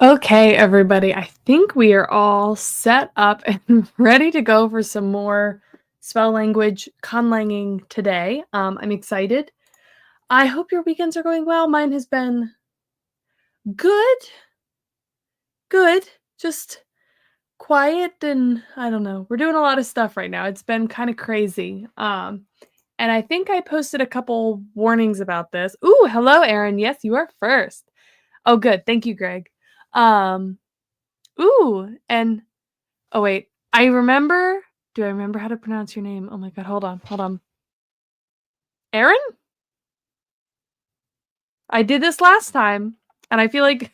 Okay, everybody, I think we are all set up and ready to go for some more spell language conlanging today. I'm excited. I hope your weekends are going well. Mine has been good, just quiet, and I don't know. We're doing a lot of stuff right now. It's been kind of crazy. And I think I posted a couple warnings about this. Ooh, hello, Erin. Yes, you are first. Oh, good. Thank you, Greg. Um, ooh, and oh, wait. I remember. Do I remember how to pronounce your name? Oh my god, hold on. Aaron? I did this last time, and I feel like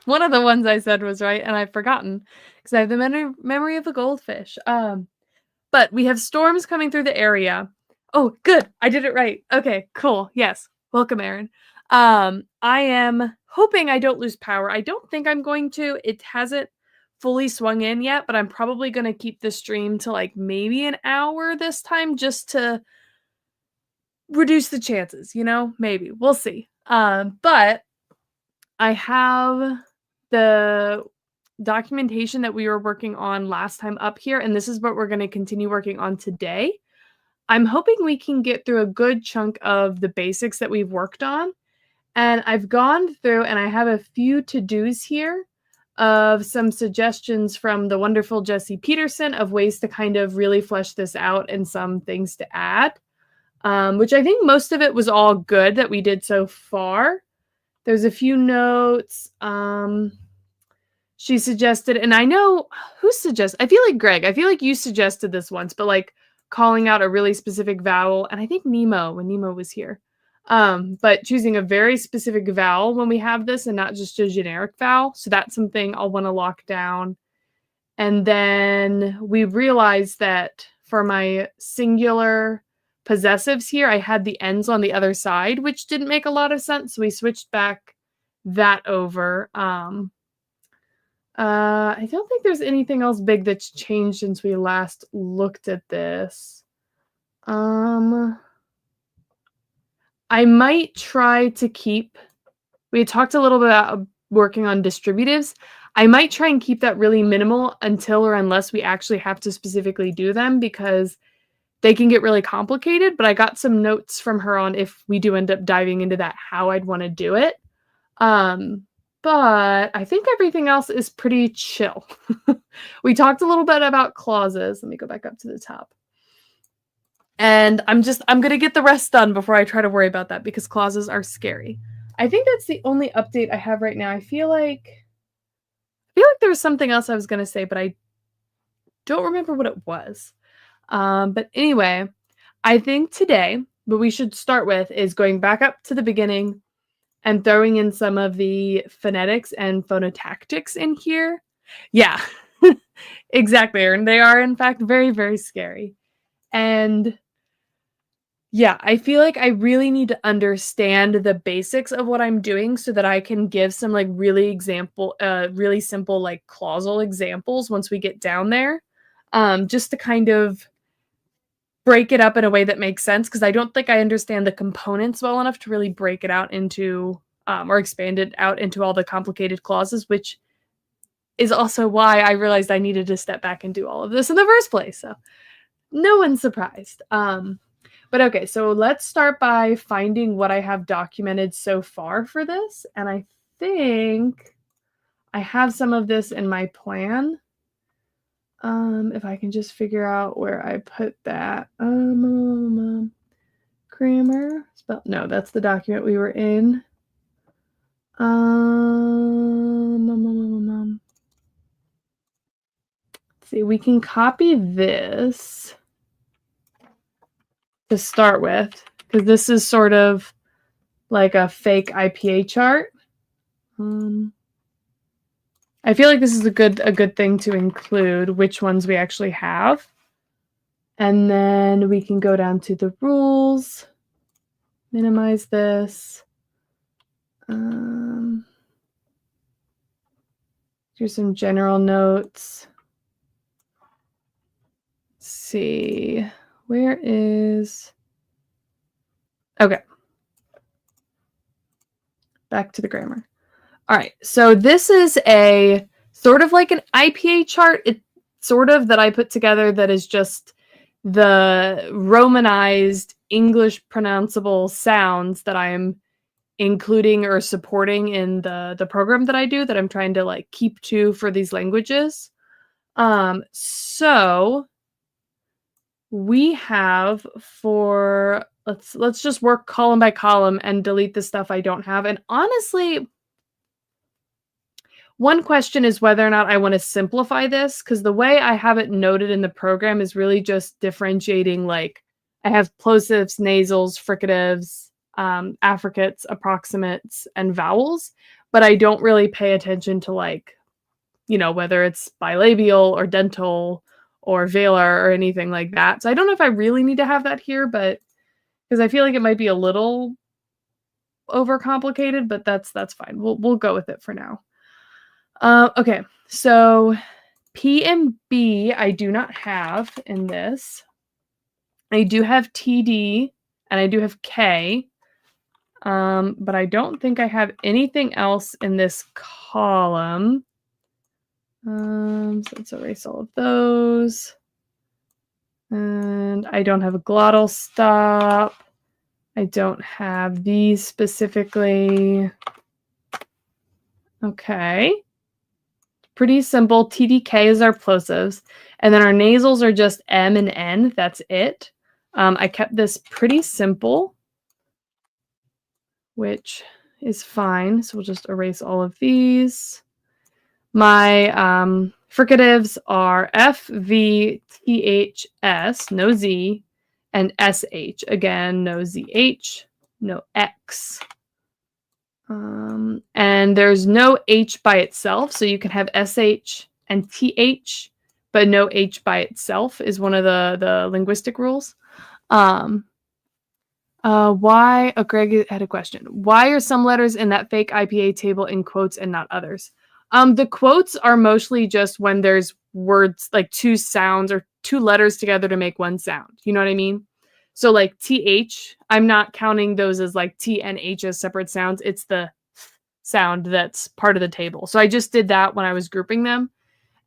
one of the ones I said was right, and I've forgotten because I have the memory of a goldfish. But we have storms coming through the area. Oh, good. I did it right. Okay, cool. Yes. Welcome, Aaron. I am hoping I don't lose power. I don't think I'm going to. It hasn't fully swung in yet, but I'm probably going to keep the stream to like maybe an hour this time just to reduce the chances, Maybe. We'll see. But I have the documentation that we were working on last time up here, and this is what we're going to continue working on today. I'm hoping we can get through a good chunk of the basics that we've worked on. And I've gone through and I have a few to-dos here of some suggestions from the wonderful Jessie Peterson of ways to kind of really flesh this out and some things to add, which I think most of it was all good that we did so far. There's a few notes. She suggested, and I know who suggested, I feel like Greg, I feel like you suggested this once, but like calling out a really specific vowel, and I think Nemo, when Nemo was here. But choosing a very specific vowel when we have this and not just a generic vowel. So that's something I'll want to lock down. And then we realized that for my singular possessives here, I had the ends on the other side, which didn't make a lot of sense. So we switched back that over. I don't think there's anything else big that's changed since we last looked at this. I might try to keep, we had talked a little bit about working on distributives. I might try and keep that really minimal until or unless we actually have to specifically do them, because they can get really complicated, but I got some notes from her on if we do end up diving into that, how I'd want to do it. But I think everything else is pretty chill. We talked a little bit about clauses. Let me go back up to the top. And I'm going to get the rest done before I try to worry about that, because clauses are scary. I think that's the only update I have right now. I feel like there was something else I was going to say, but I don't remember what it was. But anyway, I think today what we should start with is going back up to the beginning and throwing in some of the phonetics and phonotactics in here. Yeah, exactly, Aaron. They are, in fact, very, very scary. And yeah, I feel like I really need to understand the basics of what I'm doing so that I can give some like really simple like clausal examples once we get down there, just to kind of break it up in a way that makes sense, because I don't think I understand the components well enough to really break it out into or expand it out into all the complicated clauses, which is also why I realized I needed to step back and do all of this in the first place. So no one's surprised. But okay, so let's start by finding what I have documented so far for this. And I think I have some of this in my plan. If I can just figure out where I put that. Grammar. No, that's the document we were in. Let's see, we can copy this to start with, because this is sort of like a fake IPA chart. I feel like this is a good thing to include, which ones we actually have. And then we can go down to the rules, minimize this. Here's some general notes. Let's see, where is... Okay. Back to the grammar. All right, so this is a sort of like an IPA chart. It sort of that I put together that is just the romanized English pronounceable sounds that I'm including or supporting in the program that I do that I'm trying to like keep to for these languages. So we have for let's just work column by column and delete the stuff I don't have. And honestly, one question is whether or not I want to simplify this, because the way I have it noted in the program is really just differentiating, like, I have plosives, nasals, fricatives, affricates, approximates, and vowels, but I don't really pay attention to, like, whether it's bilabial or dental or velar or anything like that. So I don't know if I really need to have that here, but because I feel like it might be a little overcomplicated, but that's fine. We'll go with it for now. Okay, so P and B I do not have in this. I do have TD and I do have K, but I don't think I have anything else in this column. So let's erase all of those. And I don't have a glottal stop. I don't have these specifically. Okay. Pretty simple. TDK is our plosives. And then our nasals are just M and N. That's it. I kept this pretty simple, which is fine. So we'll just erase all of these. My fricatives are F, V, T, H, S, no Z, and SH. Again, no ZH, no X. And there's no H by itself, so you can have SH and TH, but no H by itself is one of the linguistic rules. Why? Oh, Greg had a question. Why are some letters in that fake IPA table in quotes and not others? The quotes are mostly just when there's words, like two sounds or two letters together to make one sound. You know what I mean? So like TH, I'm not counting those as like T and H as separate sounds. It's the sound that's part of the table. So I just did that when I was grouping them.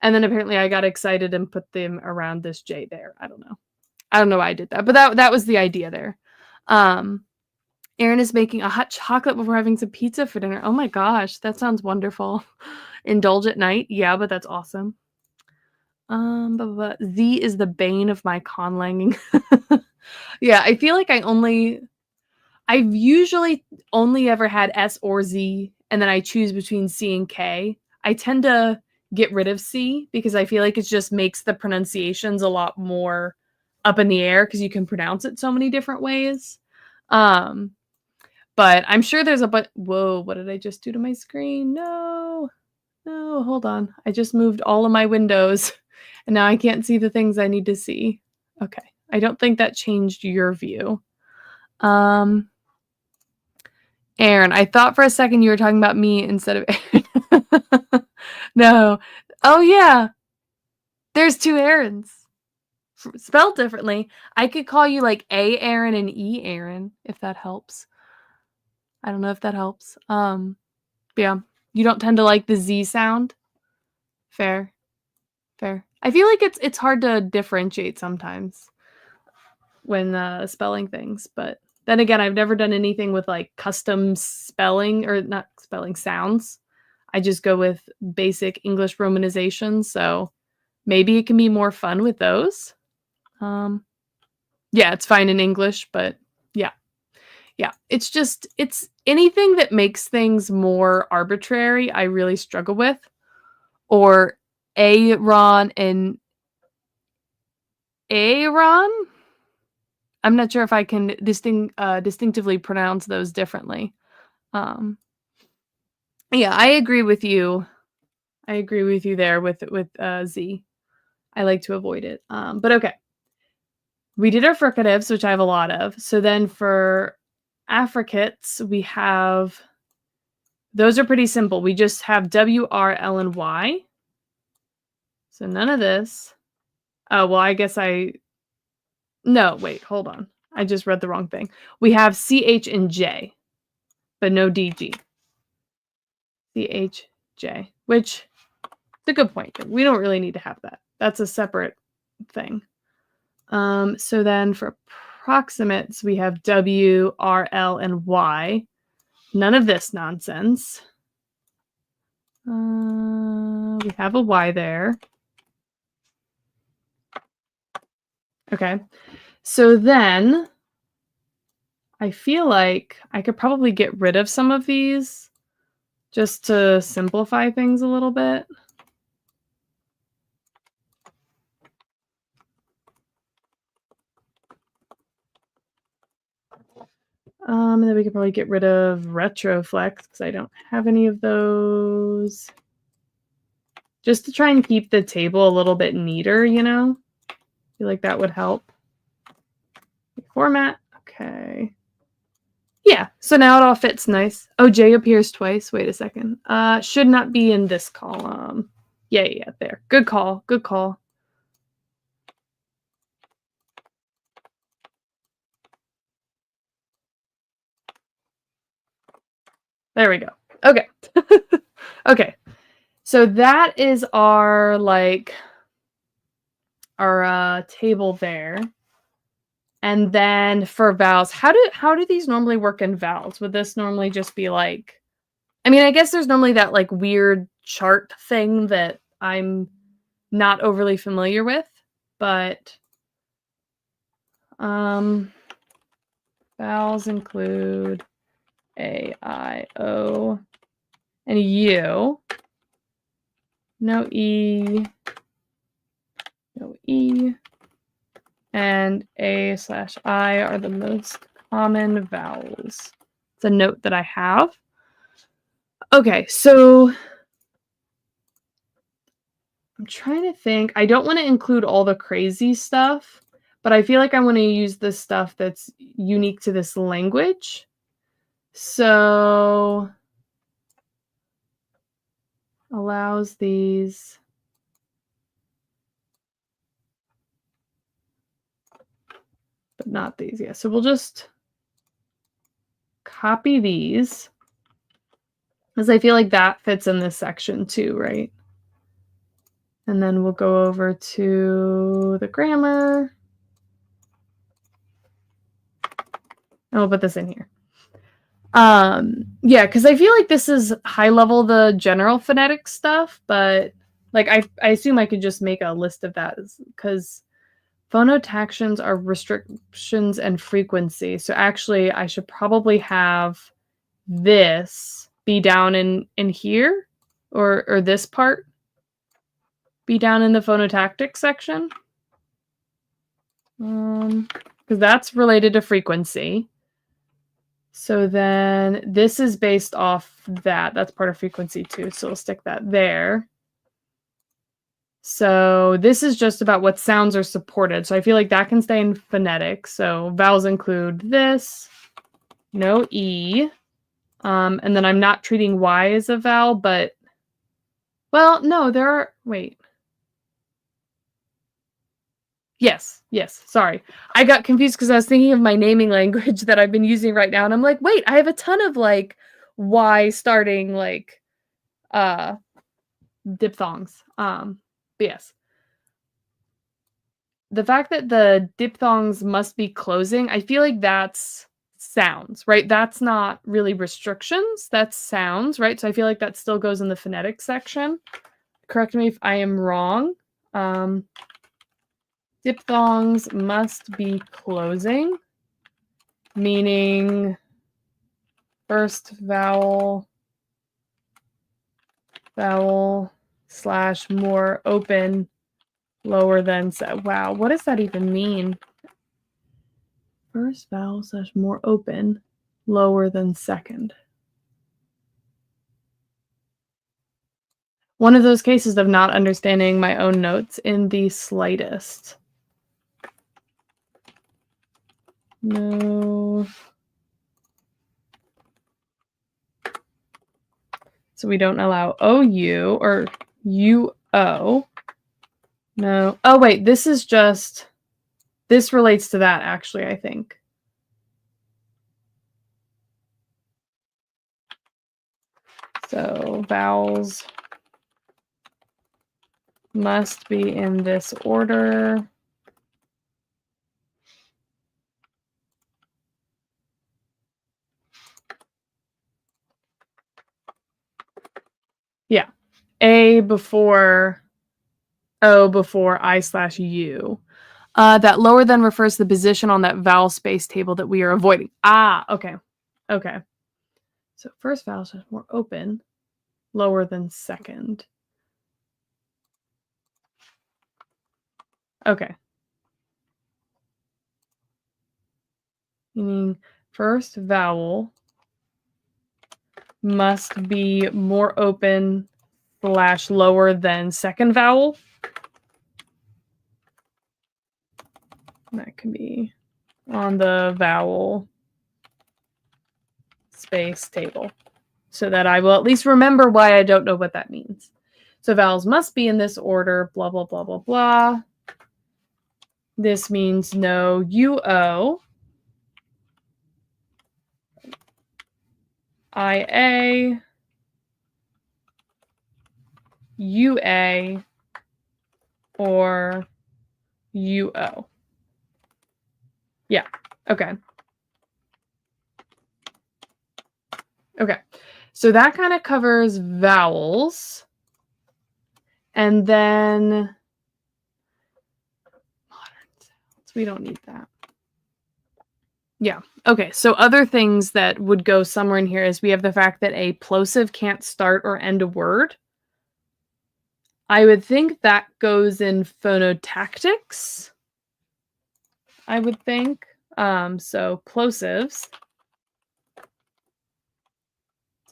And then apparently I got excited and put them around this J there. I don't know. I don't know why I did that, but that was the idea there. Erin is making a hot chocolate before having some pizza for dinner. Oh my gosh, that sounds wonderful. Indulge at night. Yeah, but that's awesome. Z is the bane of my conlanging. Yeah, I feel like I've usually only ever had S or Z, and then I choose between C and K. I tend to get rid of C because I feel like it just makes the pronunciations a lot more up in the air because you can pronounce it so many different ways. But I'm sure there's whoa, what did I just do to my screen? No, hold on. I just moved all of my windows and now I can't see the things I need to see. Okay. I don't think that changed your view. Aaron, I thought for a second you were talking about me instead of Aaron. No. Oh, yeah. There's two Aarons. Spelled differently. I could call you like A Aaron and E Aaron, if that helps. I don't know if that helps. Yeah. You don't tend to like the Z sound? Fair. I feel like it's hard to differentiate sometimes when spelling things, but then again, I've never done anything with like custom spelling or not spelling sounds. I just go with basic English romanization, so maybe it can be more fun with those. Yeah, it's fine in English, but yeah. It's anything that makes things more arbitrary, I really struggle with. Or Aaron and Aaron? I'm not sure if I can distinctively pronounce those differently. Yeah, I agree with you. I agree with you there with Z. I like to avoid it. But okay. We did our fricatives, which I have a lot of. So then for affricates, we have those are pretty simple. We just have W, R, L, and Y. So none of this. Oh, well, I guess no, wait, hold on. I just read the wrong thing. We have C, H, and J, but no DG. CHJ, which is a good point. We don't really need to have that. That's a separate thing. So then for approximates, we have W, R, L, and Y. None of this nonsense. We have a Y there. Okay. So then I feel like I could probably get rid of some of these just to simplify things a little bit. And then we could probably get rid of retroflex because I don't have any of those. Just to try and keep the table a little bit neater, you know? I feel like that would help. Format. Okay. Yeah, so now it all fits nice. Oh, J appears twice. Wait a second. Should not be in this column. Yeah, there. Good call. Good call. There we go. Okay. Okay. So that is our table there. And then for vowels, how do these normally work in vowels? Would this normally just be like, I mean, I guess there's normally that like weird chart thing that I'm not overly familiar with, but vowels include A, I, O, and U. No E, no E, and A/I are the most common vowels. It's a note that I have. Okay, so I'm trying to think. I don't want to include all the crazy stuff, but I feel like I want to use the stuff that's unique to this language. So allows these. But not these. Yeah, so we'll just copy these because I feel like that fits in this section too, right? And then we'll go over to the grammar. And we'll put this in here. Yeah, because I feel like this is high level, the general phonetic stuff, but like I assume I could just make a list of that because phonotactions are restrictions and frequency. So actually I should probably have this be down in here or this part be down in the phonotactic section. Because that's related to frequency. So then this is based off that. That's part of frequency too. So we'll stick that there. So this is just about what sounds are supported. So I feel like that can stay in phonetic. So vowels include this, no E. And then I'm not treating Y as a vowel, but, well, no, there are, wait. Yes, sorry. I got confused because I was thinking of my naming language that I've been using right now, and I'm like, wait, I have a ton of, like, Y starting, like, diphthongs. But yes. The fact that the diphthongs must be closing, I feel like that's sounds, right? That's not really restrictions, that's sounds, right? So I feel like that still goes in the phonetic section. Correct me if I am wrong. Diphthongs must be closing, meaning first vowel slash more open, lower than set. Wow, what does that even mean? First vowel slash more open, lower than second. One of those cases of not understanding my own notes in the slightest. No. So we don't allow OU or UO. No. Oh, wait, this is just, this relates to that actually, I think. So vowels must be in this order. Yeah. A before O before I/U. That lower than refers to the position on that vowel space table that we are avoiding. Ah, okay. Okay. So first vowel is more open, lower than second. Okay. Meaning first vowel must be more open / lower than second vowel. That can be on the vowel space table so that I will at least remember why I don't know what that means. So vowels must be in this order, blah, blah, blah, blah, blah. This means no UO, IA, UA, or UO. Yeah, okay. Okay, so that kind of covers vowels. And then modern sounds, we don't need that. Yeah, okay, so other things that would go somewhere in here is we have the fact that a plosive can't start or end a word. I would think that goes in phonotactics, I would think. So plosives,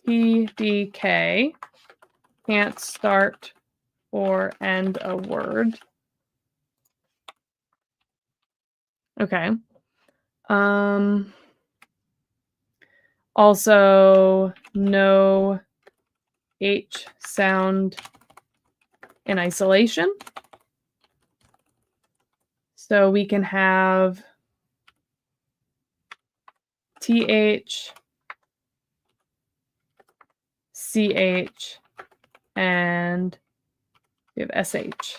TDK, can't start or end a word. Okay. Also, no H sound in isolation. So we can have TH, CH, and we have SH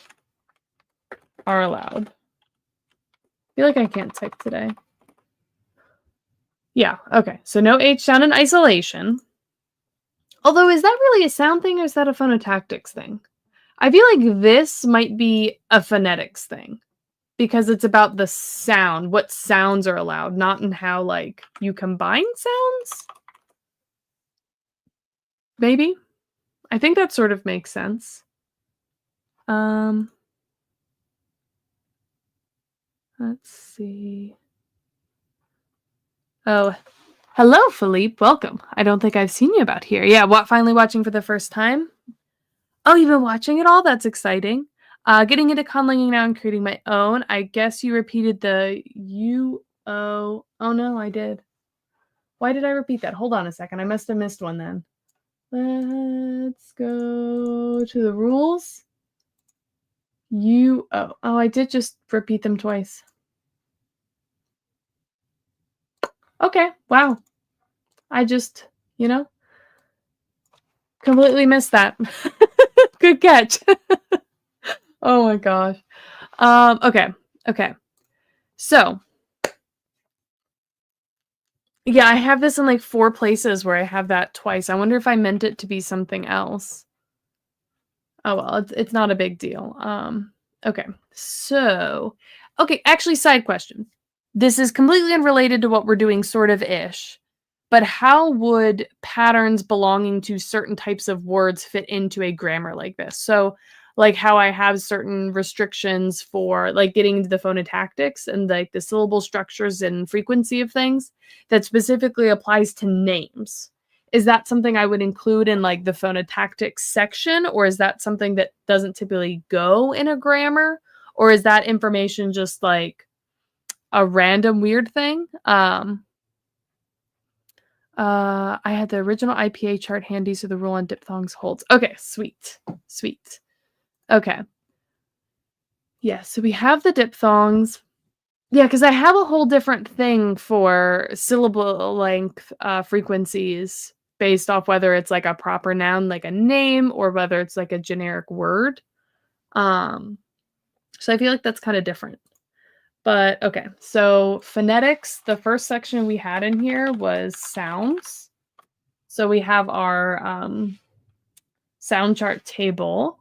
are allowed. I feel like I can't type today. Yeah, okay. So no H sound in isolation. Although, is that really a sound thing or is that a phonotactics thing? I feel like this might be a phonetics thing because it's about the sound, what sounds are allowed, not in how, like, you combine sounds? Maybe. I think that sort of makes sense. Let's see. Oh, hello, Philippe. Welcome. I don't think I've seen you about here. Yeah, finally watching for the first time? Oh, you've been watching it all? That's exciting. Getting into conlanging now and creating my own. I guess you repeated the UO. Oh, no, I did. Why did I repeat that? Hold on a second. I must have missed one then. Let's go to the rules. UO. Oh, I did just repeat them twice. Okay, wow. I just, completely missed that. Good catch. Oh my gosh. Okay. So, yeah, I have this in like 4 places where I have that twice. I wonder if I meant it to be something else. Oh well, it's not a big deal. Okay. So, okay, actually side question. This is completely unrelated to what we're doing sort of ish. But how would patterns belonging to certain types of words fit into a grammar like this? So, like how I have certain restrictions for like getting into the phonotactics and like the syllable structures and frequency of things that specifically applies to names. Is that something I would include in like the phonotactics section, or is that something that doesn't typically go in a grammar? Or is that information just like a random weird thing? I had the original IPA chart handy, so the rule on diphthongs holds. Okay, sweet. Okay. Yeah, so we have the diphthongs. Yeah, because I have a whole different thing for syllable length frequencies based off whether it's like a proper noun, like a name, or whether it's like a generic word. So I feel like that's kind of different. But okay, so phonetics, the first section we had in here was sounds. So we have our sound chart table.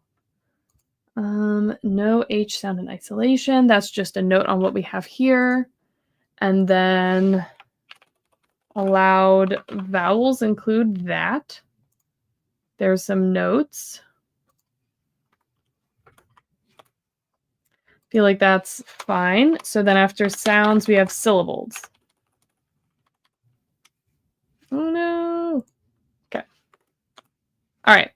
No H sound in isolation. That's just a note on what we have here. And then allowed vowels include that. There's some notes. Feel like that's fine. So then after sounds, we have syllables. Oh no. Okay. All right.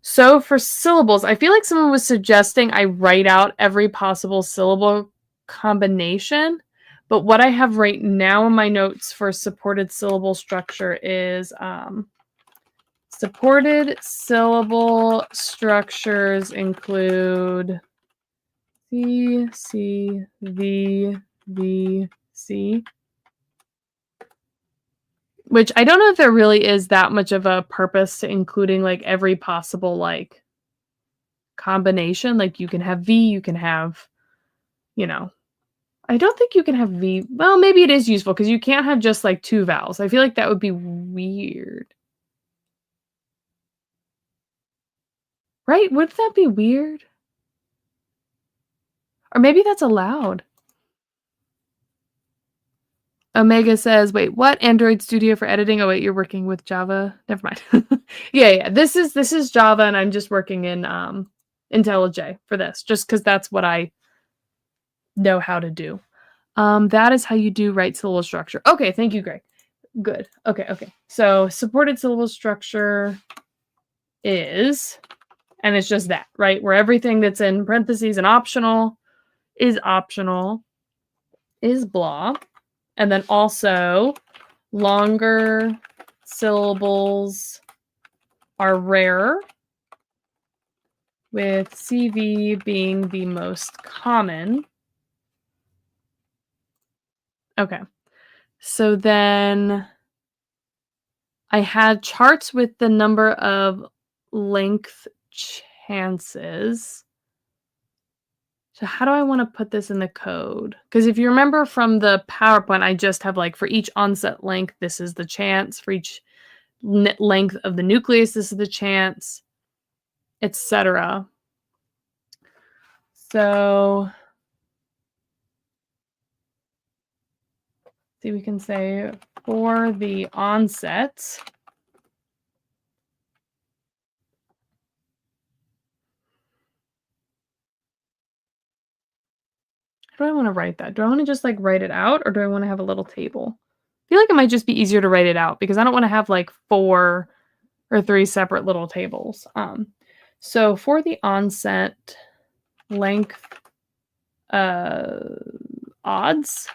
So for syllables, I feel like someone was suggesting I write out every possible syllable combination. But what I have right now in my notes for supported syllable structure is supported syllable structures include C, C, V, V, C. Which I don't know if there really is that much of a purpose to including like every possible like combination. Like you can have V, you can have, you know, I don't think you can have V. Well, maybe it is useful because you can't have just like two vowels. I feel like that would be weird. Right? Wouldn't that be weird? Or maybe that's allowed. Omega says, wait, what? Android Studio for editing? Oh, wait, you're working with Java? Never mind. Yeah. This is Java, and I'm just working in IntelliJ for this, just because that's what I know how to do. That is how you do right syllable structure. Okay, thank you, Greg. Good. Okay. So supported syllable structure is, and it's just that, right? Where everything that's in parentheses and optional is blah. And then also longer syllables are rare, with CV being the most common. Okay. So then I had charts with the number of length chances. So how do I want to put this in the code? Because if you remember from the PowerPoint, I just have like for each onset length, this is the chance. For each length of the nucleus, this is the chance, etc. So see, we can say for the onset, how do I want to write that? Do I want to just like write it out, or do I want to have a little table? I feel like it might just be easier to write it out because I don't want to have like 4 or 3 separate little tables. So for the onset length, odds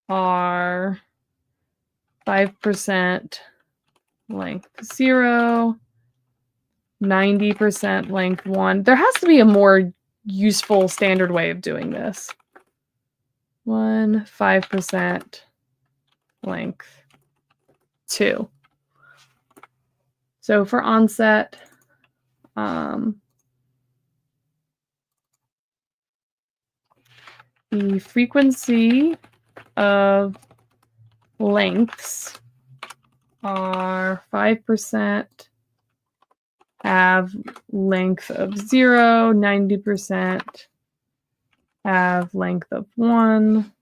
are 5% length 0, 90% length 1. There has to be a more useful standard way of doing this. 5% length 2. So for onset, the frequency of lengths are 5% have length of 0, 90% have length of 1,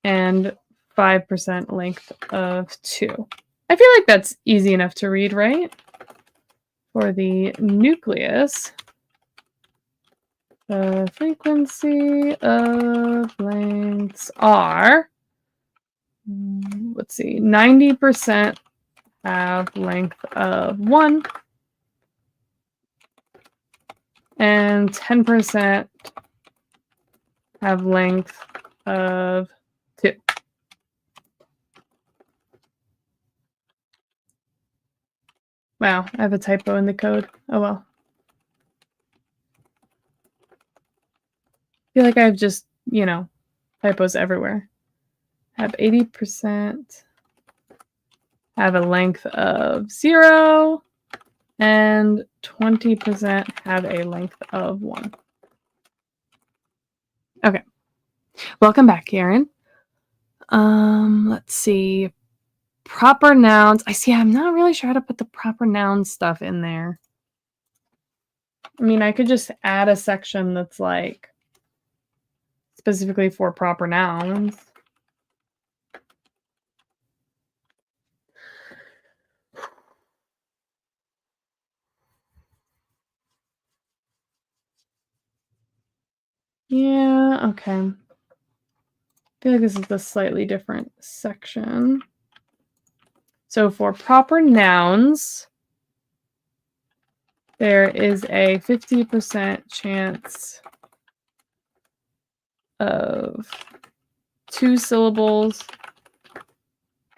and 5% length of 2. I feel like that's easy enough to read, right? For the nucleus, the frequency of lengths are, let's see, 90% have length of 1, and 10% have length of 2. Wow, I have a typo in the code. Oh well. I feel like I have just, typos everywhere. I have 80%. have a length of 0, and 20% have a length of 1. Okay. Welcome back, Karen. Let's see. Proper nouns. I see. I'm not really sure how to put the proper noun stuff in there. I mean, I could just add a section that's like specifically for proper nouns. Yeah, okay. I feel like this is a slightly different section. So for proper nouns, there is a 50% chance of 2 syllables,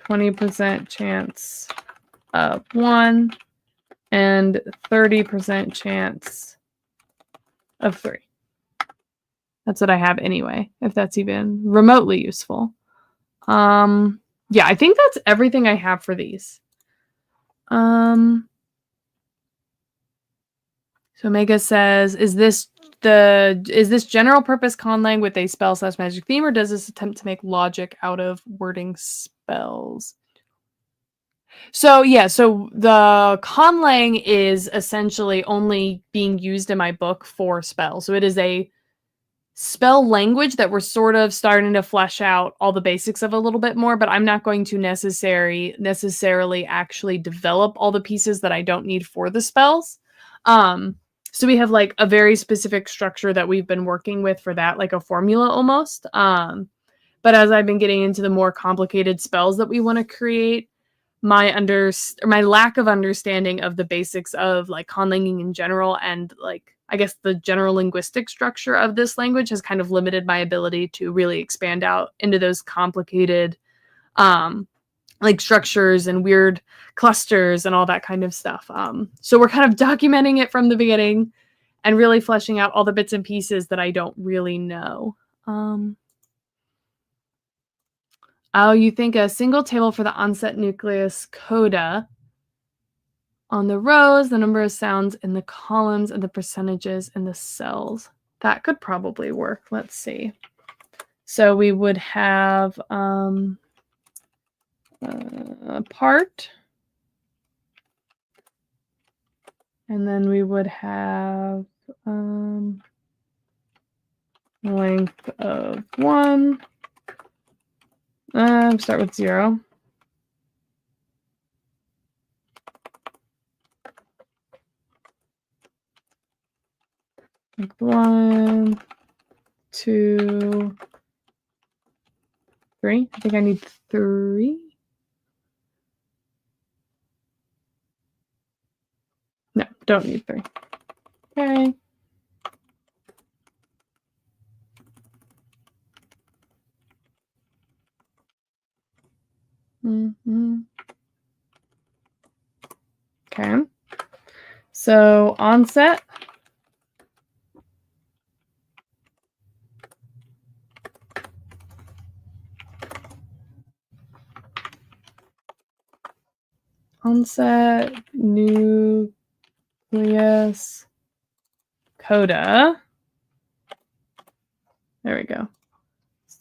20% chance of 1, and 30% chance of 3. That's what I have anyway, if that's even remotely useful. Yeah, I think that's everything I have for these. So Mega says, is this general purpose conlang with a spell/magic theme, or does this attempt to make logic out of wording spells? So yeah, so the conlang is essentially only being used in my book for spells. So it is a spell language that we're sort of starting to flesh out all the basics of a little bit more, but I'm not going to necessarily actually develop all the pieces that I don't need for the spells. So we have like a very specific structure that we've been working with for that, like a formula almost. But as I've been getting into the more complicated spells that we want to create, my lack of understanding of the basics of like conlanging in general and like I guess the general linguistic structure of this language has kind of limited my ability to really expand out into those complicated like structures and weird clusters and all that kind of stuff. So we're kind of documenting it from the beginning and really fleshing out all the bits and pieces that I don't really know. Oh, you think a single table for the onset nucleus coda on the rows, the number of sounds in the columns, and the percentages in the cells. That could probably work. Let's see. So we would have a part, and then we would have length of 1. Start with 0. Length 1, 2, 3. I think I need 3. No, don't need 3. Okay. Okay. So onset. Onset, nucleus, coda. There we go.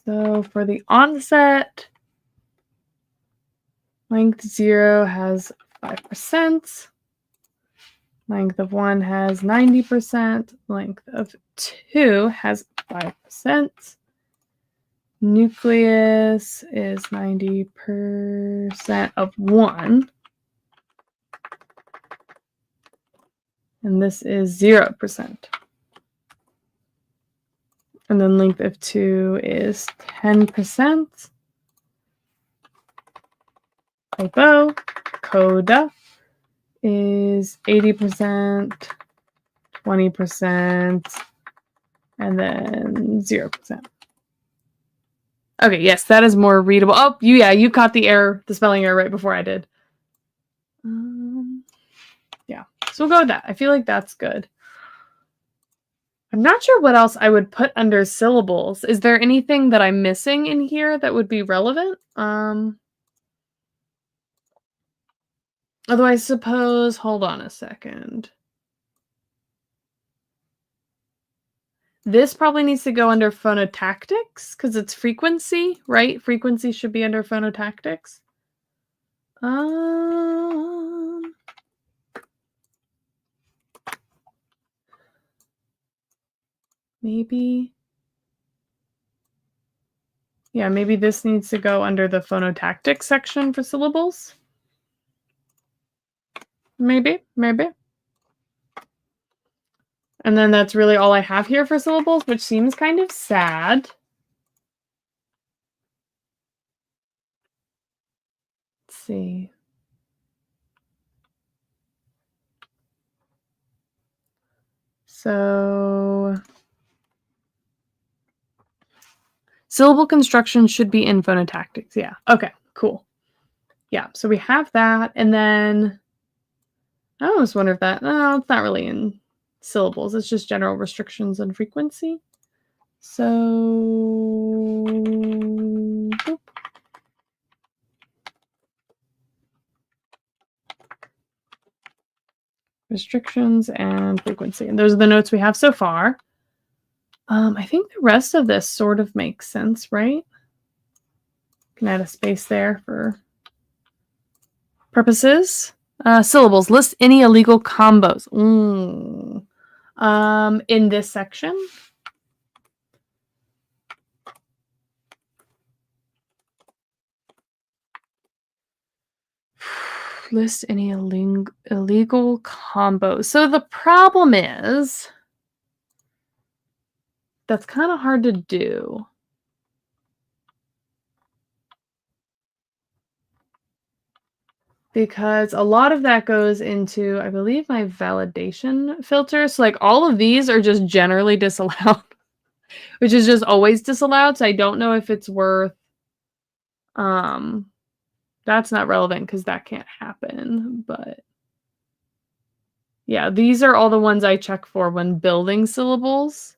So for the onset, length 0 has 5%. Length of 1 has 90%. Length of 2 has 5%. Nucleus is 90% of 1. And this is 0%. And then length of 2 is 10%. Typo. Coda is 80%, 20%, and then 0%. Okay, yes, that is more readable. Oh, you caught the error, the spelling error right before I did. Yeah, so we'll go with that. I feel like that's good. I'm not sure what else I would put under syllables. Is there anything that I'm missing in here that would be relevant? Although I suppose, hold on a second. This probably needs to go under phonotactics because it's frequency, right? Frequency should be under phonotactics. Um, maybe. Yeah, maybe this needs to go under the phonotactics section for syllables. Maybe. And then that's really all I have here for syllables, which seems kind of sad. Let's see. So syllable construction should be in phonotactics. Yeah. Okay, cool. Yeah, so we have that. And then I almost wonder if no, it's not really in syllables. It's just general restrictions on frequency. So boop. Restrictions and frequency. And those are the notes we have so far. I think the rest of this sort of makes sense, right? Can add a space there for purposes. Syllables. List any illegal combos. In this section. List any illegal combos. So the problem is that's kind of hard to do. Because a lot of that goes into, I believe, my validation filter. So like all of these are just generally disallowed, which is just always disallowed. So I don't know if it's worth, that's not relevant because that can't happen. But yeah, these are all the ones I check for when building syllables.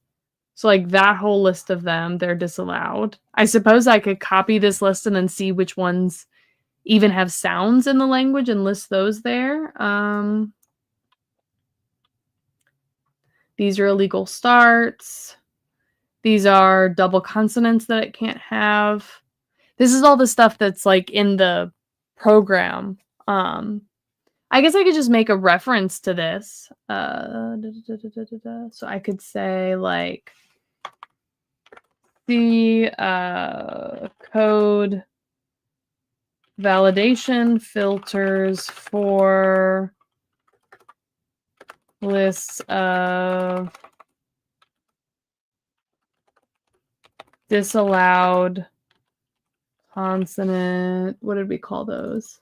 So like that whole list of them, they're disallowed. I suppose I could copy this list and then see which ones even have sounds in the language and list those there. These are illegal starts. These are double consonants that it can't have. This is all the stuff that's like in the program. I guess I could just make a reference to this. So I could say like the code validation filters for lists of disallowed consonant. What did we call those?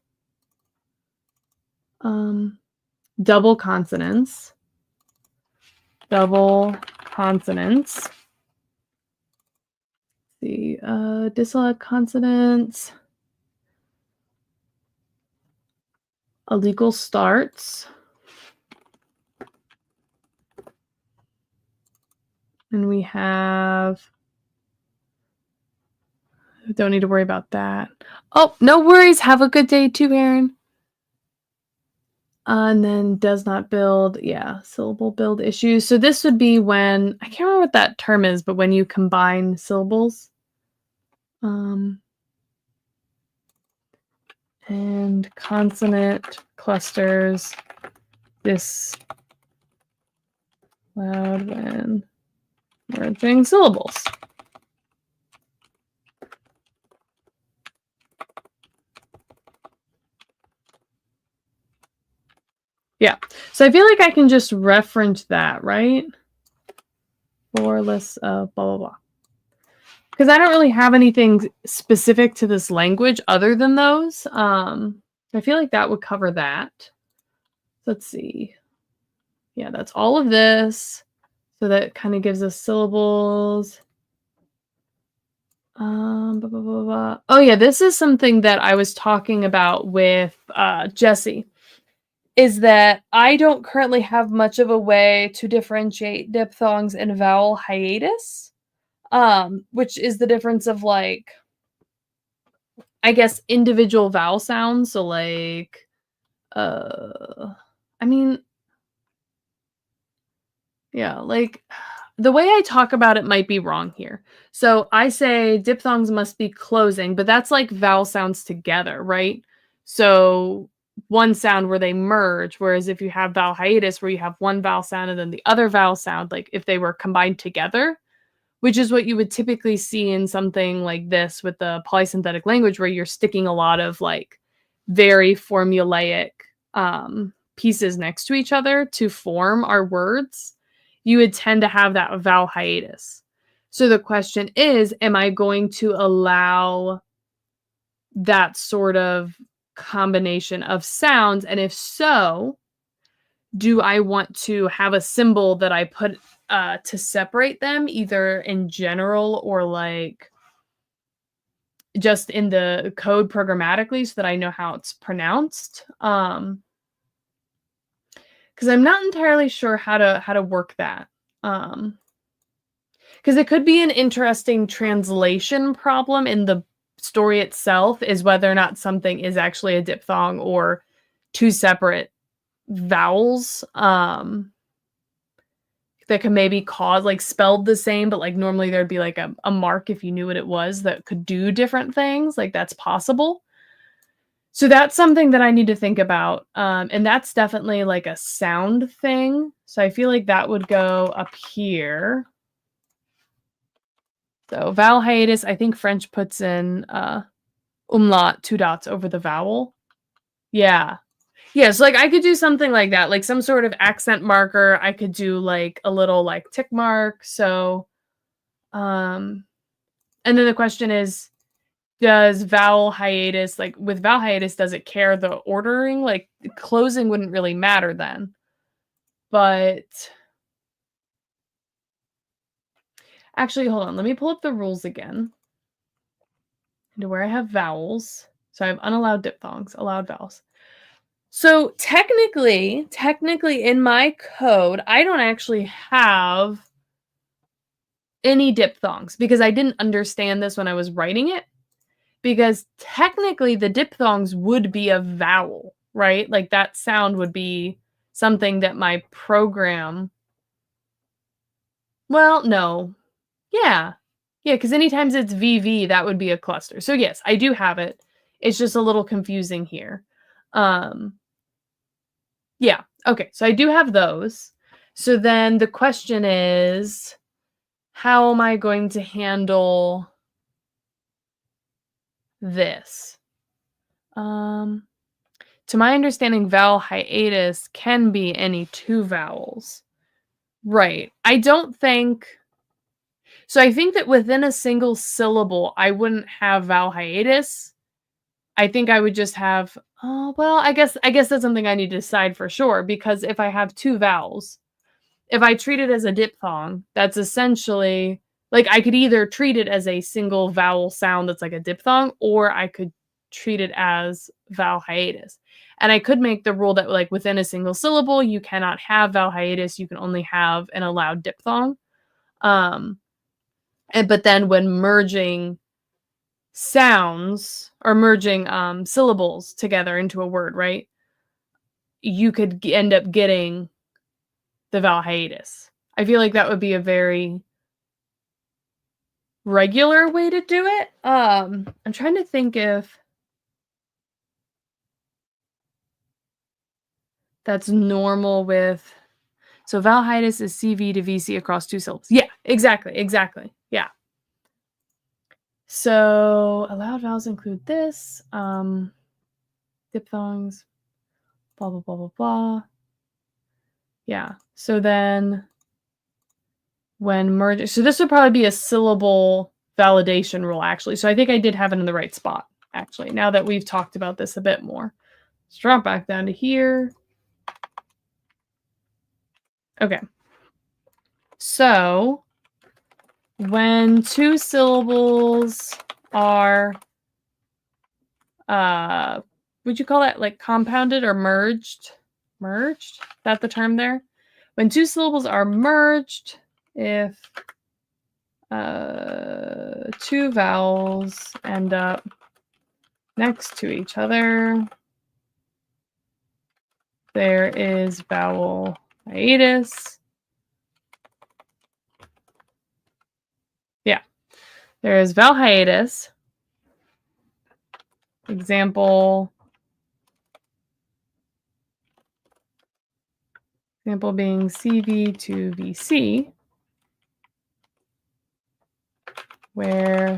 Double consonants. Double consonants. The disallowed consonants. Illegal starts. And we have, don't need to worry about that. Oh, no worries. Have a good day too, Aaron. And then does not build, yeah, syllable build issues. So this would be when, I can't remember what that term is, but when you combine syllables. And consonant clusters disallowed when merging syllables. Yeah, so I feel like I can just reference that, right? For lists of blah, blah, blah. Because I don't really have anything specific to this language other than those. I feel like that would cover that. Let's see. Yeah, that's all of this. So that kind of gives us syllables. Blah, blah, blah, blah. Oh yeah, this is something that I was talking about with Jesse. Is that I don't currently have much of a way to differentiate diphthongs and vowel hiatus. Which is the difference of like, I guess, individual vowel sounds. So like I mean, yeah, like, the way I talk about it might be wrong here. So, I say diphthongs must be closing, but that's like vowel sounds together, right? So, one sound where they merge, whereas if you have vowel hiatus where you have one vowel sound and then the other vowel sound, like, if they were combined together, which is what you would typically see in something like this with the polysynthetic language where you're sticking a lot of, like, very formulaic, pieces next to each other to form our words, you would tend to have that vowel hiatus. So the question is, am I going to allow that sort of combination of sounds? And if so, do I want to have a symbol that I put to separate them, either in general or like just in the code programmatically so that I know how it's pronounced? Because I'm not entirely sure how to work that. Because it could be an interesting translation problem in the story itself, is whether or not something is actually a diphthong or two separate vowels. That could maybe cause like spelled the same, but like normally there'd be like a mark if you knew what it was that could do different things. Like that's possible. So that's something that I need to think about. And that's definitely like a sound thing. So I feel like that would go up here. So vowel hiatus, I think French puts in umlaut, two dots over the vowel. Yeah. Yeah, so, like, I could do something like that, like some sort of accent marker. I could do, like, a little, like, tick mark. So, um and then the question is, does vowel hiatus like, with vowel hiatus, does it care the ordering? Like, closing wouldn't really matter then. But actually, hold on, let me pull up the rules again to where I have vowels. So I have unallowed diphthongs, allowed vowels. So technically in my code, I don't actually have any diphthongs because I didn't understand this when I was writing it. Because technically the diphthongs would be a vowel, right? Like that sound would be something that my program. Well, no. Yeah. Yeah, because anytime it's VV, that would be a cluster. So yes, I do have it. It's just a little confusing here. Um, Yeah. Okay. So I do have those. So then the question is, how am I going to handle this? To my understanding, vowel hiatus can be any two vowels. Right. I don't think so. I think that within a single syllable, I wouldn't have vowel hiatus. I think I would just have, oh, well, I guess that's something I need to decide for sure, because if I have two vowels, if I treat it as a diphthong, that's essentially like I could either treat it as a single vowel sound that's like a diphthong, or I could treat it as vowel hiatus. And I could make the rule that like within a single syllable, you cannot have vowel hiatus, you can only have an allowed diphthong. Um, but then when merging sounds or merging syllables together into a word, right? You could end up getting the vowel hiatus. I feel like that would be a very regular way to do it. I'm trying to think if that's normal with so vowel hiatus is CV to VC across two syllables. Yeah, exactly. Yeah. So allowed vowels include this, diphthongs, blah blah blah blah blah. Yeah. So then when merging, so this would probably be a syllable validation rule actually. So I think I did have it in the right spot actually. Now that we've talked about this a bit more. Let's drop back down to here. Okay. So when two syllables are, would you call that like compounded or merged? Merged? Is that the term there? When two syllables are merged, if two vowels end up next to each other, there is vowel hiatus. Yeah, there is vowel hiatus. Example being CV to VC, where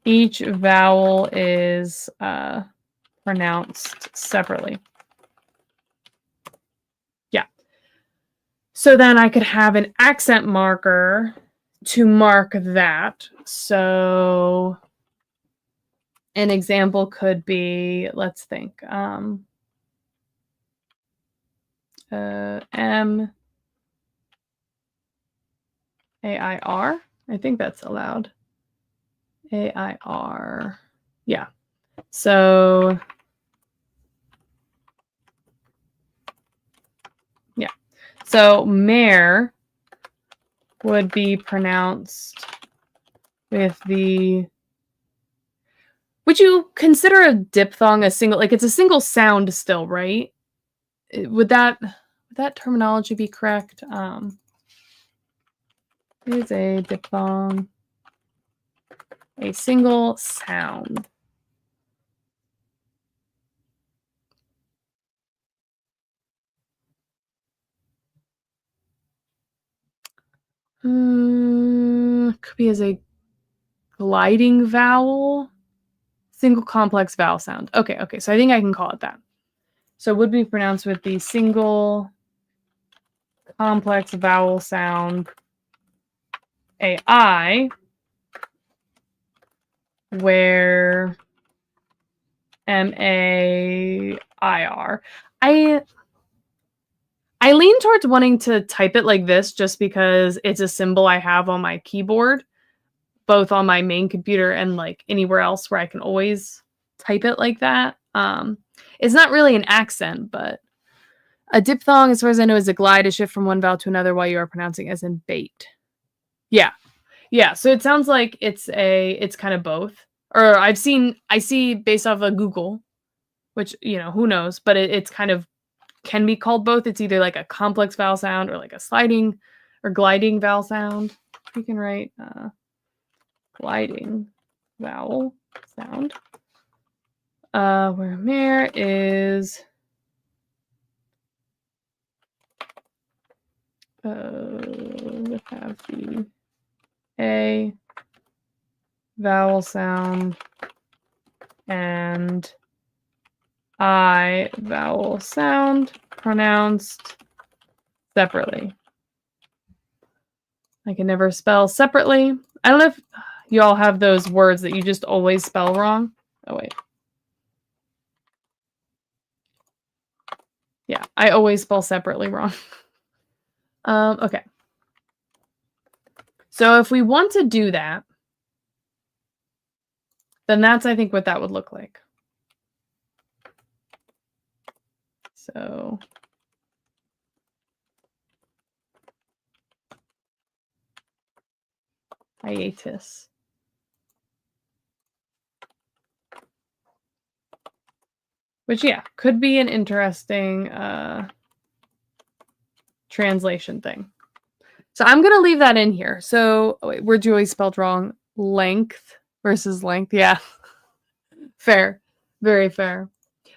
each vowel is pronounced separately. Yeah. So then I could have an accent marker to mark that. So an example could be, let's think, M-A-I-R. I think that's allowed. A-I-R. Yeah. So, yeah. So mare would be pronounced with the... Would you consider a diphthong a single... Like, it's a single sound still, right? Would that terminology be correct? Is a diphthong a single sound? Could be as a gliding vowel. Single complex vowel sound. Okay, so I think I can call it that. So it would be pronounced with the single complex vowel sound AI, where M-A-I-R. I lean towards wanting to type it like this just because it's a symbol I have on my keyboard, both on my main computer and like anywhere else where I can always type it like that. It's not really an accent, but a diphthong, as far as I know, is a glide, a shift from one vowel to another while you are pronouncing, as in bait. Yeah. So it sounds like it's kind of both. Or I see based off of Google, which, who knows, but it's kind of can be called both. It's either like a complex vowel sound or like a sliding or gliding vowel sound. You can write gliding vowel sound. Where mare is would have the A vowel sound and I vowel sound pronounced separately. I can never spell separately. I don't know if you all have those words that you just always spell wrong. Oh, wait. Yeah, I always spell separately wrong. Okay. So if we want to do that, then that's, I think, what that would look like. So hiatus. Which, yeah, could be an interesting translation thing. So I'm going to leave that in here. So, wait, word you always spelled wrong. Length versus length. Yeah. Fair. Very fair.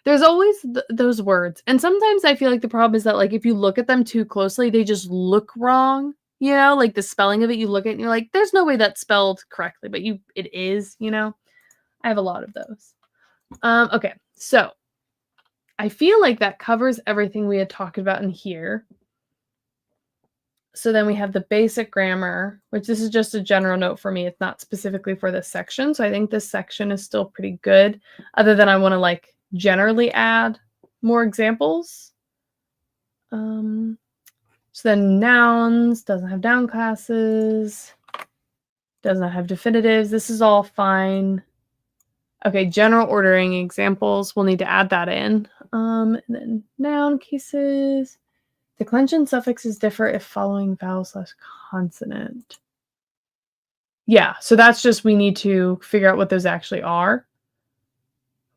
There's always those words. And sometimes I feel like the problem is that, like, if you look at them too closely, they just look wrong. Like the spelling of it, you look at it and you're like, there's no way that's spelled correctly, but it is, I have a lot of those. Okay. So I feel like that covers everything we had talked about in here. So then we have the basic grammar, which this is just a general note for me. It's not specifically for this section. So I think this section is still pretty good, other than I want to like generally add more examples. So then nouns, doesn't have noun classes, does not have definitives. This is all fine. Okay, general ordering examples, we'll need to add that in. And then noun cases. Declension suffixes differ if following vowel/consonant. Yeah, so that's just we need to figure out what those actually are.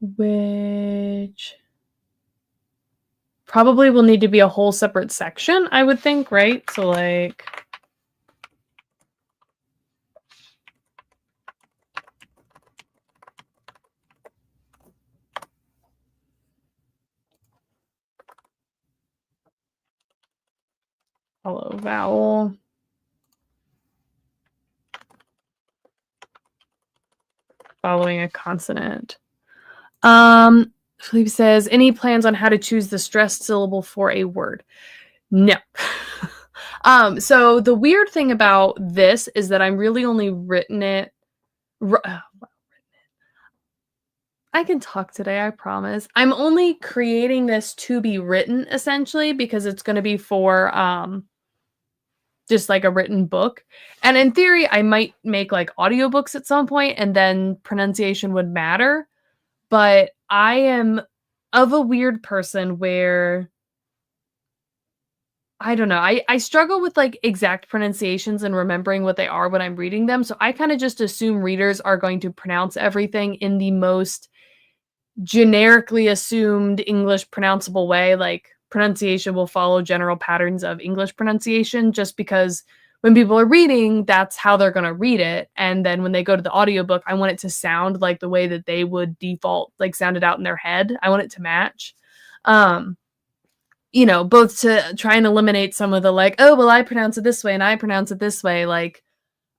Which probably will need to be a whole separate section, I would think, right? So like follow vowel. Following a consonant. Felipe says, any plans on how to choose the stressed syllable for a word? No. So the weird thing about this is that I'm really only written it. I can talk today, I promise. I'm only creating this to be written essentially because it's going to be for just like a written book. And in theory, I might make like audiobooks at some point and then pronunciation would matter. But I am of a weird person where I don't know. I struggle with like exact pronunciations and remembering what they are when I'm reading them. So I kind of just assume readers are going to pronounce everything in the most generically assumed English pronounceable way. Like pronunciation will follow general patterns of English pronunciation just because when people are reading, that's how they're going to read it. And then when they go to the audiobook, I want it to sound like the way that they would default, like sound it out in their head. I want it to match. You know, both to try and eliminate some of the like, oh, well, I pronounce it this way and I pronounce it this way. Like,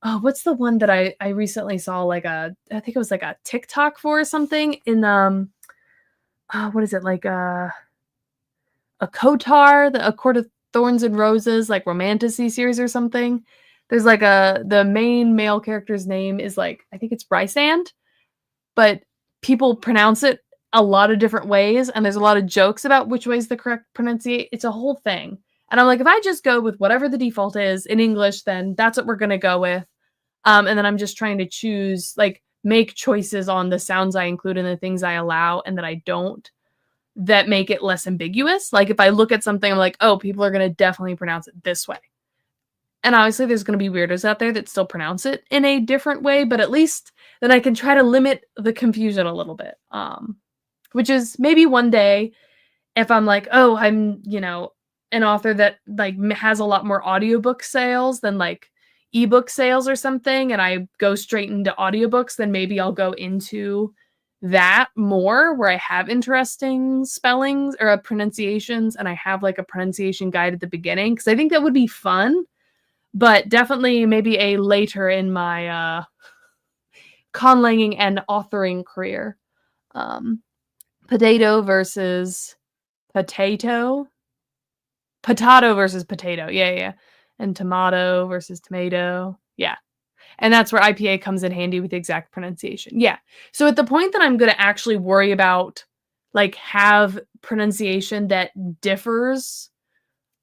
oh, what's the one that I recently saw like I think it was like a TikTok for or something in, what is it? Like a Kotar, A Court of Thorns and Roses, like romantasy series or something. There's like the main male character's name is like, I think it's Brysand, but people pronounce it a lot of different ways, and there's a lot of jokes about which way is the correct pronunciation. It's a whole thing. And I'm like, if I just go with whatever the default is in English, then that's what we're going to go with. And then I'm just trying to choose, like, make choices on the sounds I include and the things I allow and that I don't, that make it less ambiguous. Like, if I look at something, I'm like, oh, people are going to definitely pronounce it this way. And obviously there's going to be weirdos out there that still pronounce it in a different way, but at least then I can try to limit the confusion a little bit. Which is maybe one day if I'm like, oh, I'm, you know, an author that like has a lot more audiobook sales than like ebook sales or something, and I go straight into audiobooks, then maybe I'll go into that more where I have interesting spellings or pronunciations and I have like a pronunciation guide at the beginning, because I think that would be fun, but definitely maybe a later in my conlanging and authoring career. Potato versus potato. Potato versus potato. Yeah. And tomato versus tomato. Yeah. And that's where IPA comes in handy with the exact pronunciation. Yeah. So at the point that I'm going to actually worry about, like, have pronunciation that differs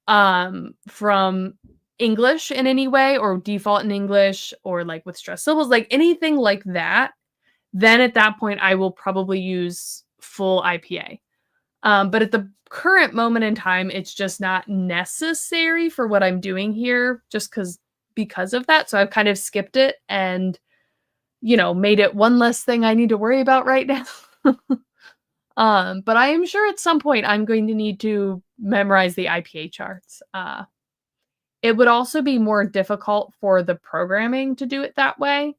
from English in any way, or default in English, or like with stressed syllables, like anything like that, then at that point I will probably use full IPA. But at the current moment in time, it's just not necessary for what I'm doing here, just because of that. So I've kind of skipped it and, you know, made it one less thing I need to worry about right now. But I am sure at some point I'm going to need to memorize the IPA charts. It would also be more difficult for the programming to do it that way.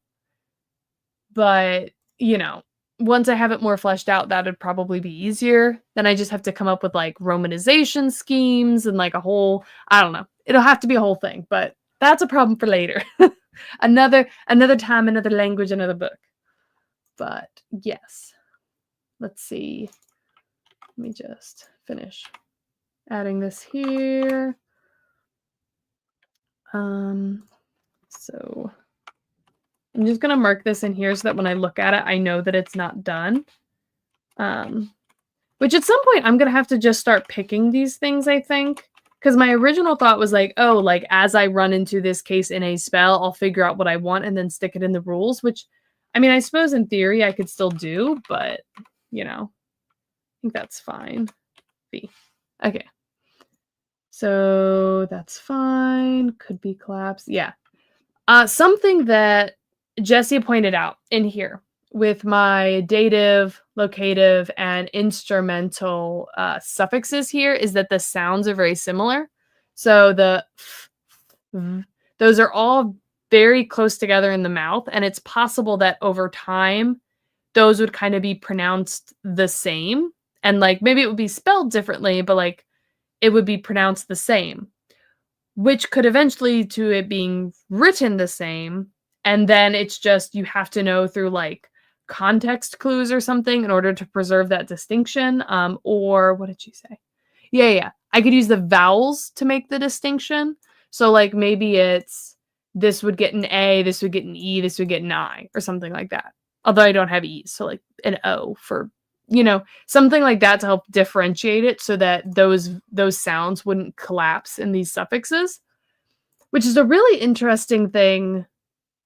But, you know, once I have it more fleshed out, that'd probably be easier. Then I just have to come up with like romanization schemes and like a whole, I don't know. It'll have to be a whole thing, but that's a problem for later. another time, another language, another book. But yes. Let's see. Let me just finish adding this here. So I'm just going to mark this in here so that when I look at it, I know that it's not done. Which at some point I'm going to have to just start picking these things, I think. Because my original thought was like, oh, like as I run into this case in a spell, I'll figure out what I want and then stick it in the rules, which, I mean, I suppose in theory I could still do, but, you know, I think that's fine. B. Okay. So that's fine. Could be collapsed. Yeah. Something that Jesse pointed out in here. with my dative, locative, and instrumental suffixes here is that the sounds are very similar. So the those are all very close together in the mouth, and it's possible that over time those would kind of be pronounced the same, and like maybe it would be spelled differently, but like it would be pronounced the same, which could eventually lead to it being written the same. And then it's just you have to know through like context clues or something in order to preserve that distinction. Or what did she say? Yeah. I could use the vowels to make the distinction. So like maybe it's this would get an A, this would get an E, this would get an I, or something like that. Although I don't have E's, so like an O for something like that to help differentiate it so that those sounds wouldn't collapse in these suffixes, which is a really interesting thing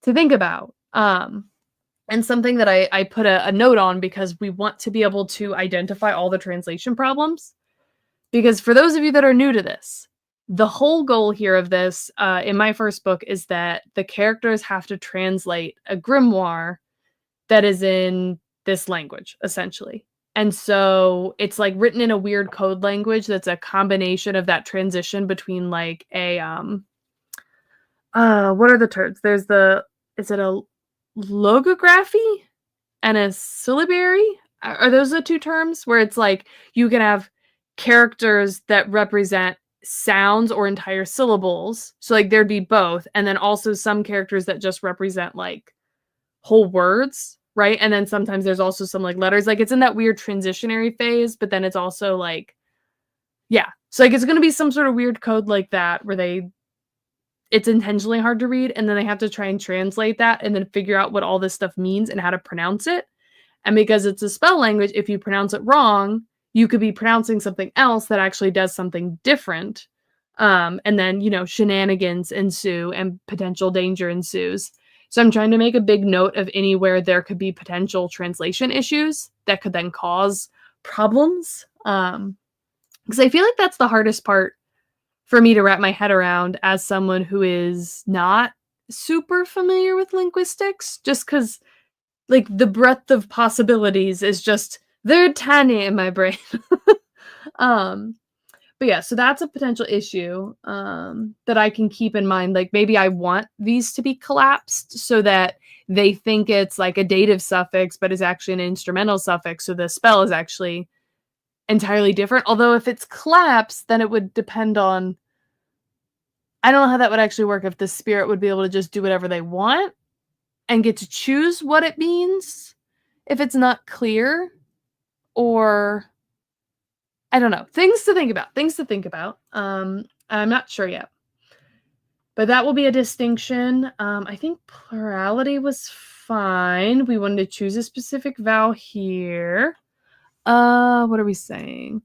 to think about. And something that I put a note on because we want to be able to identify all the translation problems. Because for those of you that are new to this, the whole goal here of this, in my first book, is that the characters have to translate a grimoire that is in this language, essentially. And so it's like written in a weird code language that's a combination of that transition between like a what are the terms? Is it a logography and a syllabary? Are those the two terms where it's like you can have characters that represent sounds or entire syllables? So like there'd be both, and then also some characters that just represent like whole words, right? And then sometimes there's also some like letters. Like it's in that weird transitionary phase, but then it's also like, yeah. So like it's going to be some sort of weird code like that where it's intentionally hard to read, and then they have to try and translate that and then figure out what all this stuff means and how to pronounce it. And because it's a spell language, if you pronounce it wrong, you could be pronouncing something else that actually does something different. And then, shenanigans ensue and potential danger ensues. So I'm trying to make a big note of anywhere there could be potential translation issues that could then cause problems. Because I feel like that's the hardest part for me to wrap my head around as someone who is not super familiar with linguistics, just because like the breadth of possibilities is just they're tiny in my brain. But yeah, so that's a potential issue that I can keep in mind. Like maybe I want these to be collapsed so that they think it's like a dative suffix, but is actually an instrumental suffix. So the spell is actually entirely different. Although if it's collapsed, then it would depend on, I don't know how that would actually work, if the spirit would be able to just do whatever they want and get to choose what it means if it's not clear, or I don't know. Things to think about. I'm not sure yet. But that will be a distinction. I think plurality was fine. We wanted to choose a specific vowel here. What are we saying?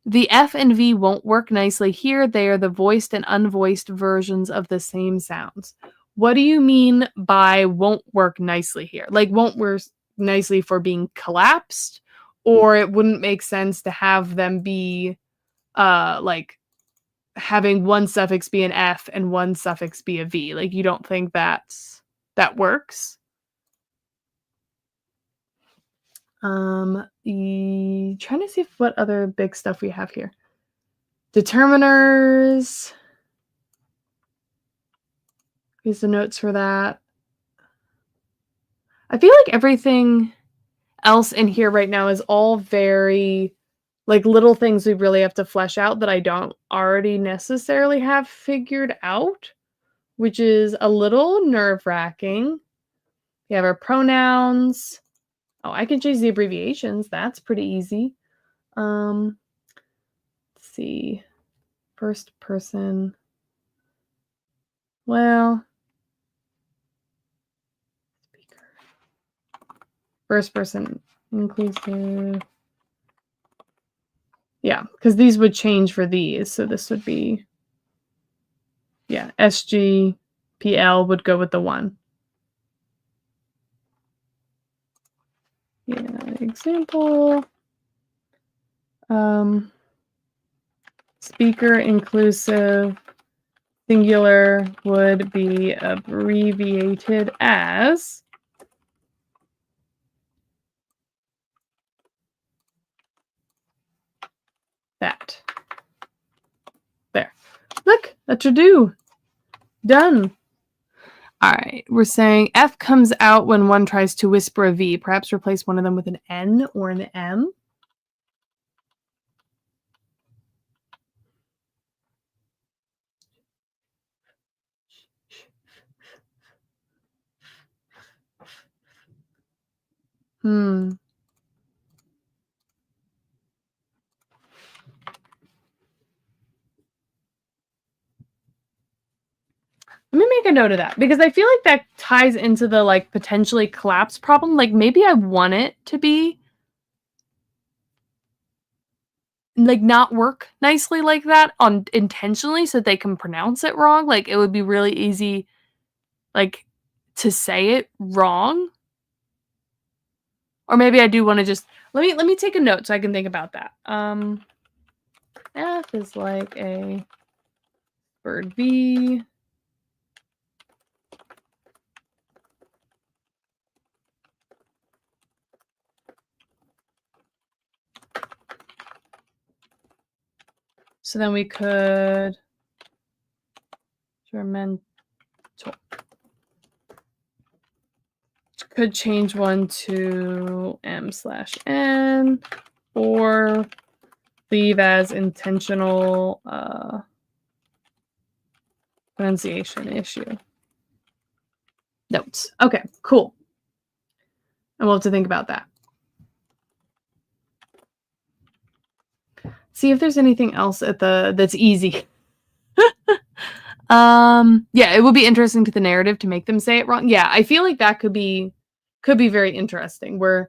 The F and V won't work nicely here. They are the voiced and unvoiced versions of the same sounds. What do you mean by won't work nicely here? Like won't work nicely for being collapsed? Or it wouldn't make sense to have them be like having one suffix be an F and one suffix be a V. Like you don't think that works? Trying to see what other big stuff we have here. Determiners. Here's the notes for that. I feel like everything else in here right now is all very like little things we really have to flesh out that I don't already necessarily have figured out, which is a little nerve-wracking. We have our pronouns. Oh, I can change the abbreviations. That's pretty easy. Let's see. First person. Well, speaker. First person inclusive. Yeah, because these would change for these. So this would be, yeah, SGPL would go with the 1. Yeah, example. Speaker inclusive singular would be abbreviated as that. There. Look, that should do. Done. All right, we're saying F comes out when one tries to whisper a V. Perhaps replace one of them with an N or an M. Let me make a note of that because I feel like that ties into the like potentially collapse problem. Like maybe I want it to be like not work nicely like that on intentionally so they can pronounce it wrong. Like it would be really easy like to say it wrong. Or maybe I do want to just let me take a note so I can think about that. F is like a word V. So then we could could change one to M/N or leave as intentional pronunciation issue. Notes. Okay, cool. And we'll have to think about that. See if there's anything else at that's easy. Yeah, it would be interesting to the narrative to make them say it wrong. Yeah, I feel like that could be very interesting where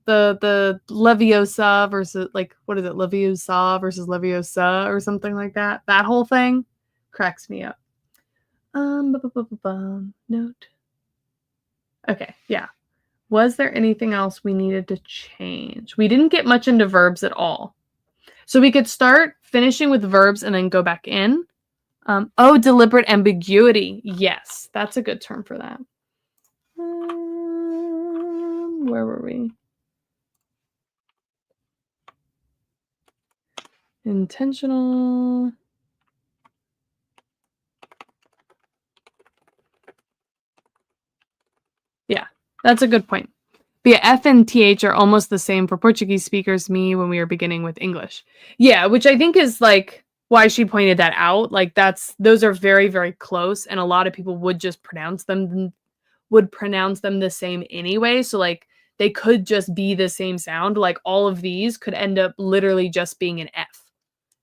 the Leviosa versus like what is it? Leviosa versus Leviosa or something like that. That whole thing cracks me up. Note. Okay, yeah. Was there anything else we needed to change? We didn't get much into verbs at all. So we could start finishing with verbs and then go back in. Deliberate ambiguity. Yes, that's a good term for that. Where were we? Intentional. Yeah, that's a good point. But yeah, F and TH are almost the same for Portuguese speakers, me, when we were beginning with English. Yeah, which I think is like why she pointed that out. Like those are very, very close, and a lot of people would just pronounce them the same anyway. So like they could just be the same sound. Like all of these could end up literally just being an F.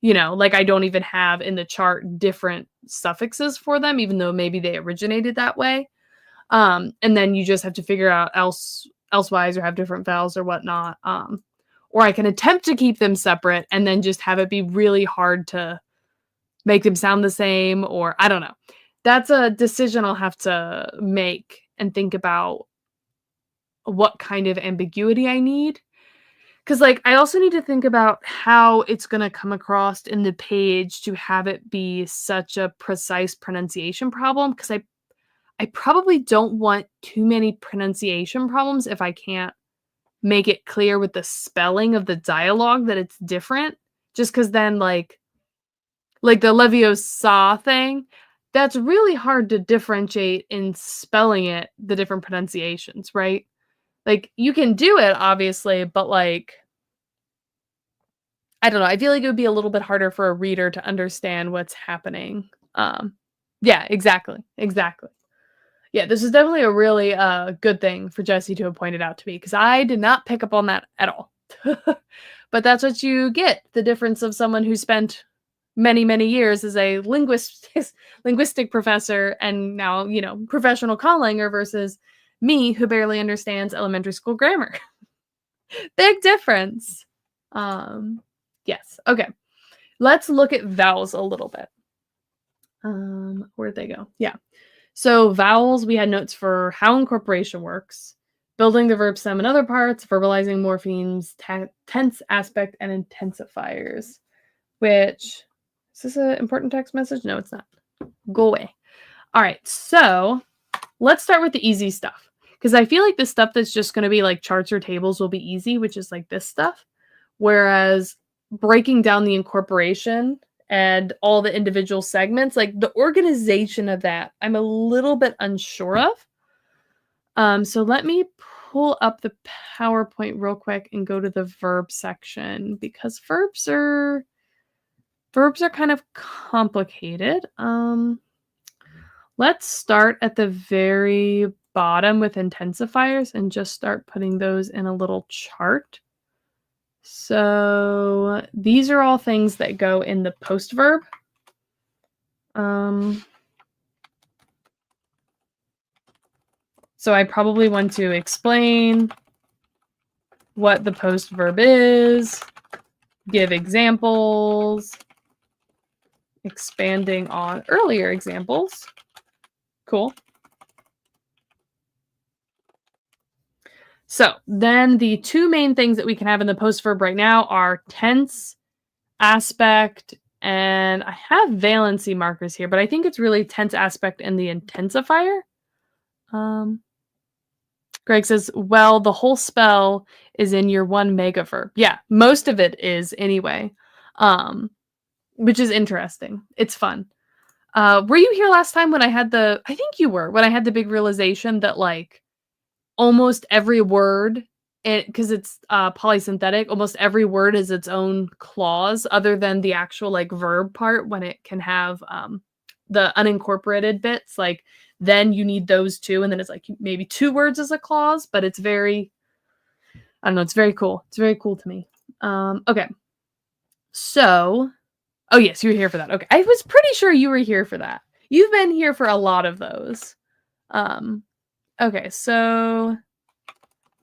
You know, like I don't even have in the chart different suffixes for them, even though maybe they originated that way. And then you just have to figure out elsewise or have different vowels or whatnot. Or I can attempt to keep them separate and then just have it be really hard to make them sound the same, or I don't know. That's a decision I'll have to make and think about what kind of ambiguity I need. Because, like, I also need to think about how it's going to come across in the page to have it be such a precise pronunciation problem. Because I probably don't want too many pronunciation problems if I can't make it clear with the spelling of the dialogue that it's different. Just because then, like the Leviosa thing, that's really hard to differentiate in spelling it, the different pronunciations, right? Like, you can do it, obviously, but, like, I don't know. I feel like it would be a little bit harder for a reader to understand what's happening. Yeah, exactly. Yeah, this is definitely a really good thing for Jessie to have pointed out to me because I did not pick up on that at all. But that's what you get, the difference of someone who spent many, many years as a linguistic professor and now, professional conlanger versus me who barely understands elementary school grammar. Big difference. Yes. Okay. Let's look at vowels a little bit. Where'd they go? Yeah. So vowels, we had notes for how incorporation works, building the verb stem and other parts, verbalizing morphemes, tense aspect, and intensifiers, which, is this an important text message? No, it's not. Go away. All right, so let's start with the easy stuff, because I feel like the stuff that's just going to be like charts or tables will be easy, which is like this stuff, whereas breaking down the incorporation and all the individual segments, like the organization of that, I'm a little bit unsure of. So let me pull up the PowerPoint real quick and go to the verb section because verbs are kind of complicated. Let's start at the very bottom with intensifiers and just start putting those in a little chart. So these are all things that go in the post verb. So I probably want to explain what the post verb is, give examples, expanding on earlier examples. Cool. So then the two main things that we can have in the post verb right now are tense, aspect, and I have valency markers here, but I think it's really tense, aspect, and the intensifier. Greg says, well, the whole spell is in your one mega verb. Yeah, most of it is anyway, which is interesting. It's fun. Were you here last time when I had I think you were, when I had the big realization that like almost every word, because it's polysynthetic, almost every word is its own clause other than the actual like verb part when it can have the unincorporated bits. Like then you need those two, and then it's like maybe two words as a clause, but it's very, I don't know, it's very cool. It's very cool to me. Okay. So, oh yes, you were here for that. Okay. I was pretty sure you were here for that. You've been here for a lot of those. Okay, so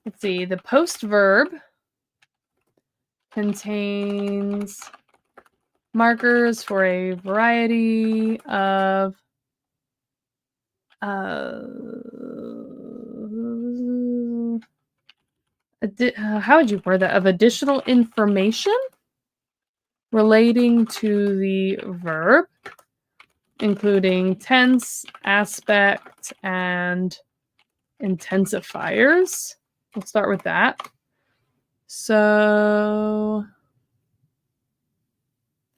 let's see. The post verb contains markers for a variety of how would you word that? Of additional information relating to the verb, including tense, aspect, and intensifiers. We'll start with that. So,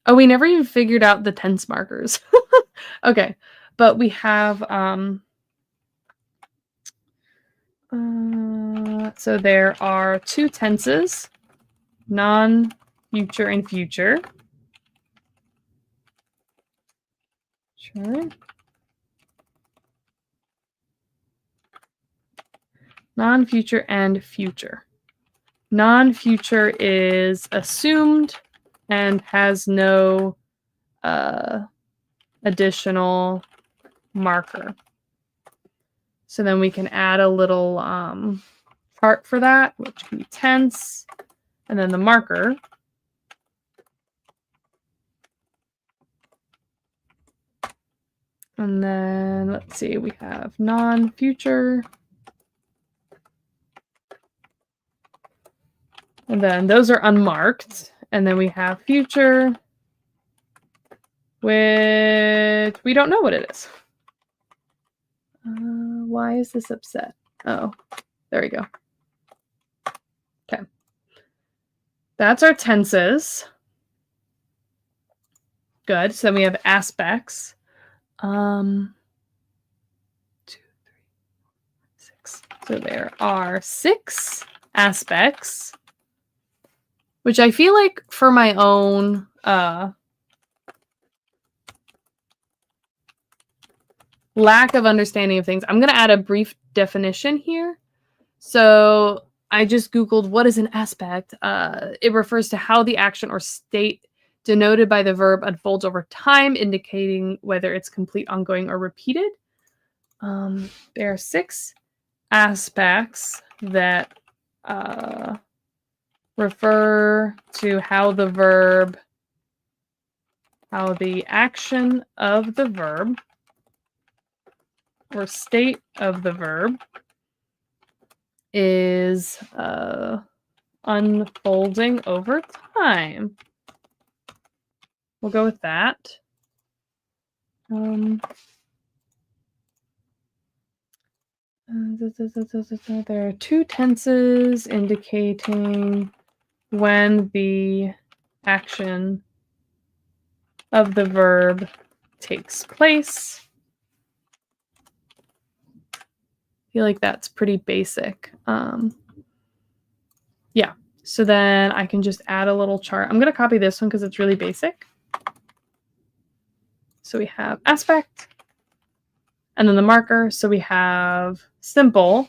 oh, we never even figured out the tense markers. Okay, but we have so there are two tenses, non-future and future. Sure. Non-future and future. Non-future is assumed and has no additional marker. So then we can add a little chart for that, which can be tense, and then the marker. And then let's see, we have non-future. And then those are unmarked. And then we have future, which we don't know what it is. Why is this upset? Oh, there we go. Okay. That's our tenses. Good. So then we have aspects. 2, 3, 6. So there are 6 aspects, which I feel like for my own lack of understanding of things, I'm going to add a brief definition here. So I just Googled what is an aspect. It refers to how the action or state denoted by the verb unfolds over time, indicating whether it's complete, ongoing, or repeated. There are 6 aspects that refer to how the action of the verb or state of the verb is unfolding over time. We'll go with that. There are 2 tenses indicating when the action of the verb takes place. I feel like that's pretty basic. Yeah. So then I can just add a little chart. I'm going to copy this one because it's really basic. So we have aspect and then the marker. So we have simple,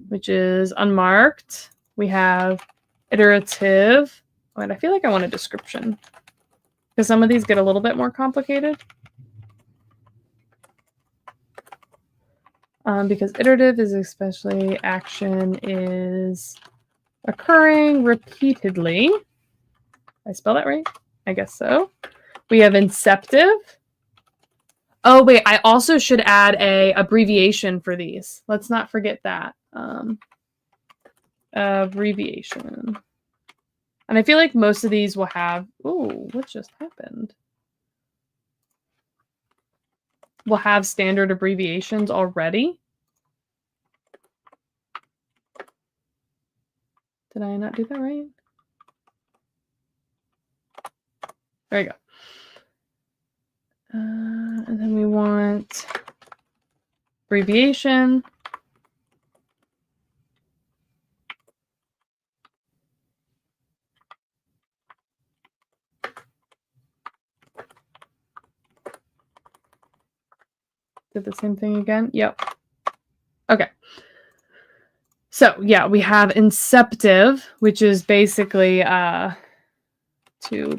which is unmarked. We have iterative. Wait, I feel like I want a description because some of these get a little bit more complicated. Because iterative is especially action is occurring repeatedly. Did I spell that right? I guess so. We have inceptive. Oh, wait, I also should add a abbreviation for these. Let's not forget that. Abbreviation. And I feel like most of these will have, ooh, what just happened? Will have standard abbreviations already. Did I not do that right? There you go. And then we want abbreviation. Did the same thing again? Yep. Okay. So yeah, we have inceptive, which is basically to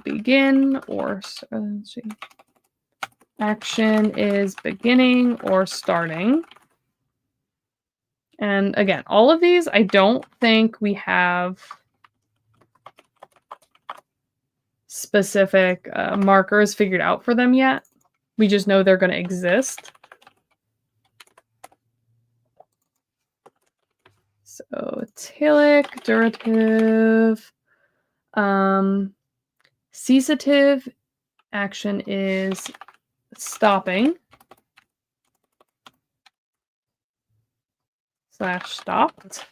begin or let's see. Action is beginning or starting. And again, all of these, I don't think we have specific markers figured out for them yet. We just know they're going to exist. So tilic, durative, cesative, action is stopping / stopped.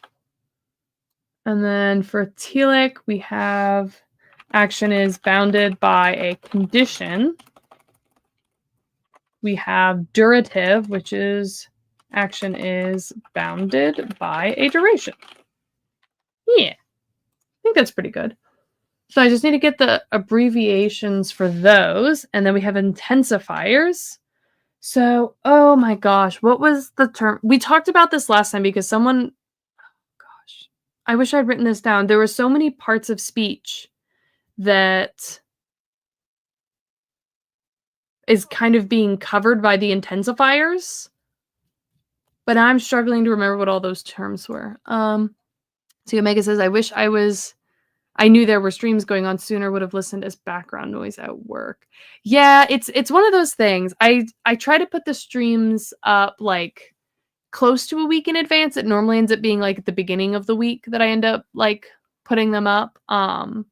And then for telic, we have action is bounded by a condition. We have durative, which is action is bounded by a duration. Yeah, I think that's pretty good. So I just need to get the abbreviations for those. And then we have intensifiers. So, oh my gosh, what was the term? We talked about this last time because someone, oh gosh, I wish I'd written this down. There were so many parts of speech that is kind of being covered by the intensifiers. But I'm struggling to remember what all those terms were. So Omega says, I knew there were streams going on sooner, would have listened as background noise at work. Yeah, it's one of those things. I try to put the streams up like close to a week in advance. It normally ends up being like at the beginning of the week that I end up like putting them up. I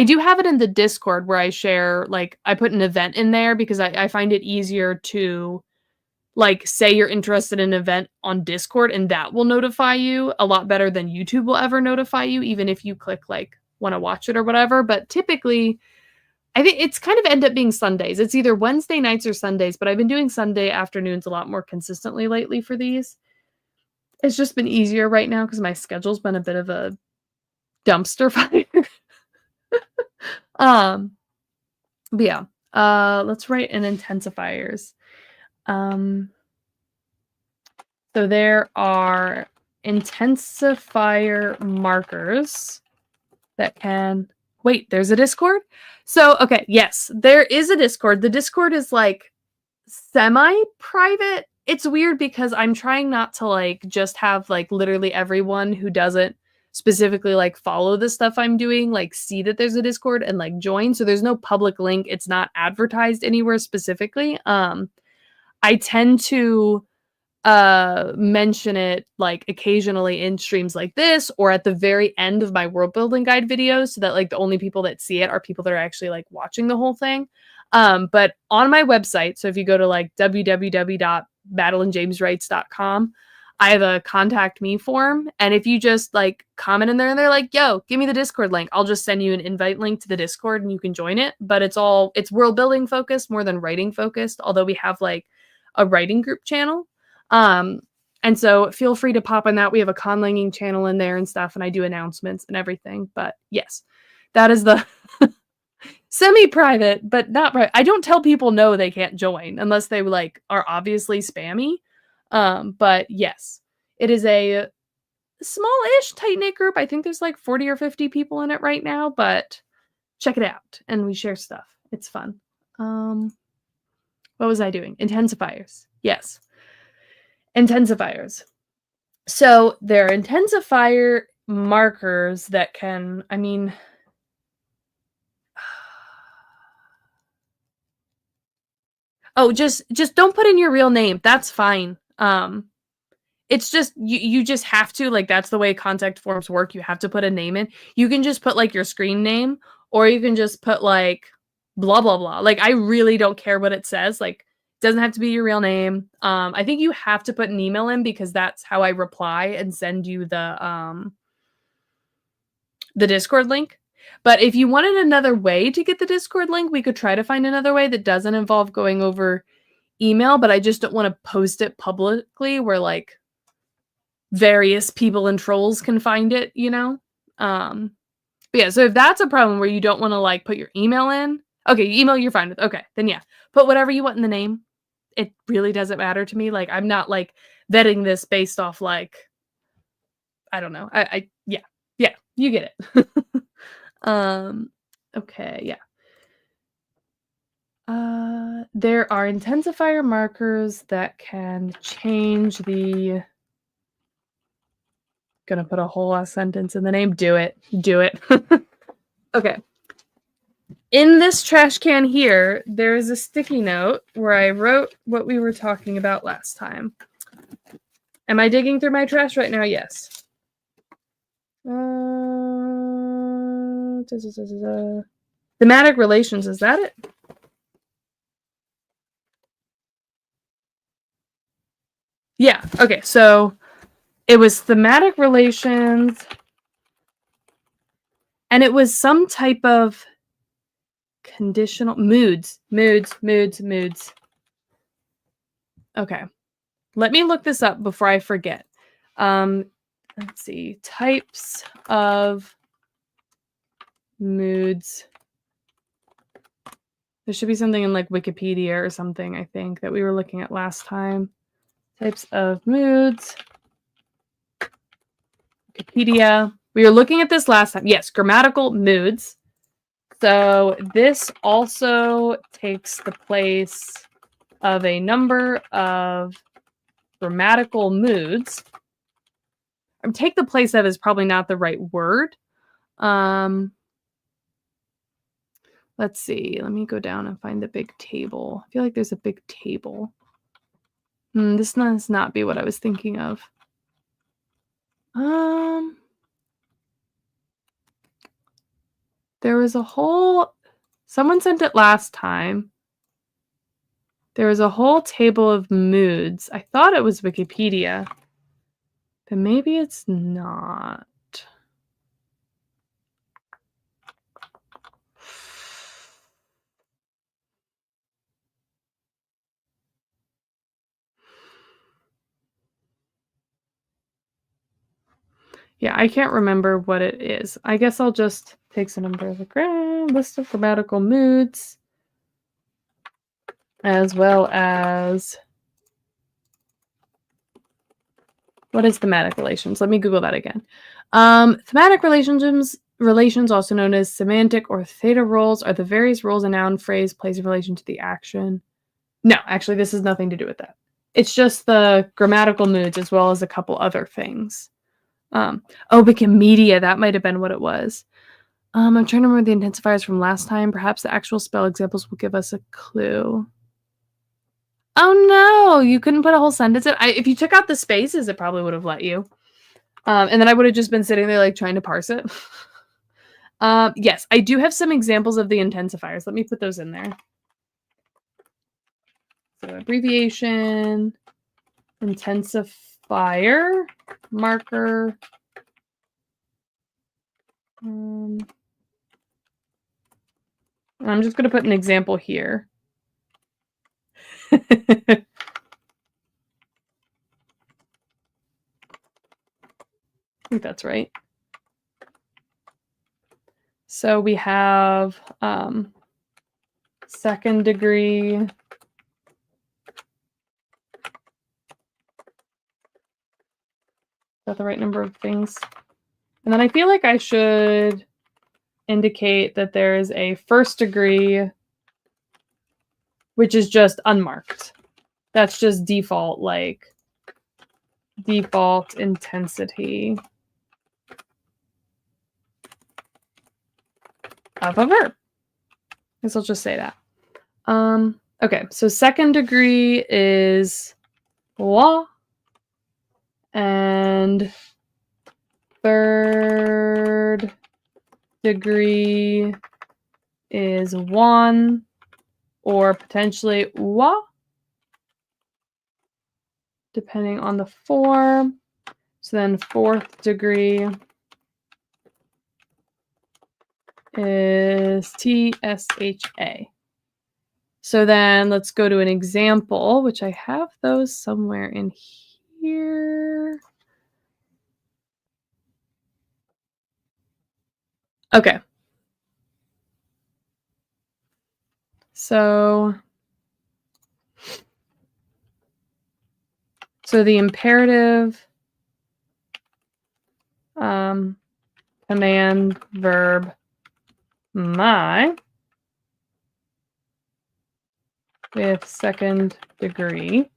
do have it in the Discord where I share, like I put an event in there because I find it easier to like say you're interested in an event on Discord and that will notify you a lot better than YouTube will ever notify you, even if you click like want to watch it or whatever. But typically, I think it's kind of end up being Sundays. It's either Wednesday nights or Sundays, but I've been doing Sunday afternoons a lot more consistently lately for these. It's just been easier right now because my schedule's been a bit of a dumpster fire. But yeah, let's write in intensifiers. So there are intensifier markers that can... Wait, there's a Discord? So, okay, yes, there is a Discord. The Discord is like semi-private. It's weird because I'm trying not to like just have like literally everyone who doesn't specifically like follow the stuff I'm doing, like see that there's a Discord and like join. So there's no public link. It's not advertised anywhere specifically. I tend to mention it like occasionally in streams like this or at the very end of my world building guide videos so that like the only people that see it are people that are actually like watching the whole thing. But on my website, so if you go to like www.madelineJamesWrites.com, I have a contact me form, and if you just like comment in there and they're like, yo, give me the Discord link, I'll just send you an invite link to the Discord and you can join it. But it's world building focused more than writing focused, although we have like a writing group channel. And so feel free to pop on that. We have a conlanging channel in there and stuff, and I do announcements and everything. But yes, that is the semi-private, but not private. I don't tell people no, they can't join unless they like are obviously spammy. But yes, it is a small-ish tight-knit group. I think there's like 40 or 50 people in it right now, but check it out and we share stuff. It's fun. What was I doing? Intensifiers. Yes. Intensifiers. So there are intensifier markers that can, I mean, oh, just don't put in your real name. That's fine. It's just you just have to, like, that's the way contact forms work. You have to put a name in. You can just put like your screen name, or you can just put like blah blah blah. Like, I really don't care what it says. Like, it doesn't have to be your real name. I think you have to put an email in because that's how I reply and send you the Discord link. But if you wanted another way to get the Discord link, we could try to find another way that doesn't involve going over email, but I just don't want to post it publicly where like various people and trolls can find it, you know? But yeah, so if that's a problem where you don't want to like put your email in, okay, email you're fine with. Okay, then yeah, put whatever you want in the name. It really doesn't matter to me. Like, I'm not like vetting this based off like, I don't know. Yeah, you get it. Okay, yeah. There are intensifier markers that can change the. Gonna put a whole sentence in the name. Do it. Okay. In this trash can here, there is a sticky note where I wrote what we were talking about last time. Am I digging through my trash right now? Yes. Thematic relations, is that it? Yeah, okay, so it was thematic relations, and it was some type of conditional moods. Okay, let me look this up before I forget. Let's see, types of moods. There should be something in like Wikipedia or something, I think, that we were looking at last time. Types of moods. Wikipedia. We were looking at this last time. Yes, grammatical moods. So this also takes the place of a number of grammatical moods. Take the place of is probably not the right word. Let's see. Let me go down and find the big table. I feel like there's a big table. This does not be what I was thinking of. There was a whole... Someone sent it last time. There was a whole table of moods. I thought it was Wikipedia. But maybe it's not. Yeah, I can't remember what it is. I guess I'll just take some number of the list of grammatical moods, as well as what is thematic relations? Let me Google that again. Thematic relations, also known as semantic or theta roles, are the various roles a noun phrase plays in relation to the action. No, actually, this has nothing to do with that. It's just the grammatical moods as well as a couple other things. Wikimedia, that might have been what it was. I'm trying to remember the intensifiers from last time. Perhaps the actual spell examples will give us a clue. Oh no, you couldn't put a whole sentence in? If you took out the spaces, it probably would have let you. And then I would have just been sitting there like trying to parse it. Yes, I do have some examples of the intensifiers. Let me put those in there. So abbreviation, intensify. fire, marker. I'm just going to put an example here. I think that's right. So we have second degree. Is that the right number of things? And then I feel like I should indicate that there is a first degree, which is just unmarked. That's just default, like default intensity of a verb. I guess I'll just say that. Okay, so second degree is wa, and third degree is one, or potentially wa, depending on the form. So then fourth degree is TSHA. So then let's go to an example, which I have those somewhere in here. Okay. So the imperative command verb my with second degree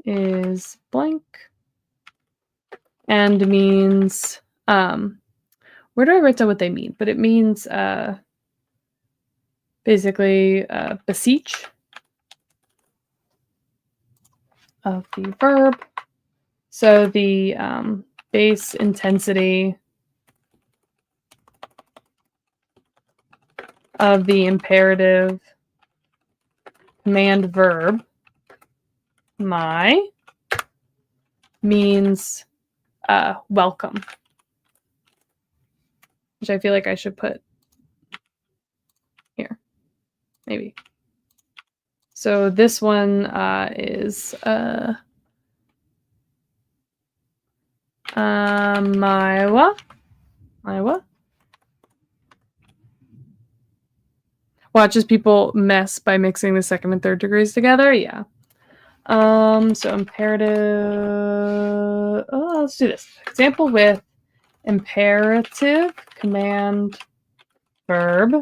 is blank and means where do I write down what they mean? But it means basically beseech of the verb. So the base intensity of the imperative command verb my means welcome, which I feel like I should put here, maybe. So this one is Maiwa. Watches people mess by mixing the second and third degrees together. Yeah. So imperative. Oh, let's do this. Example with imperative command verb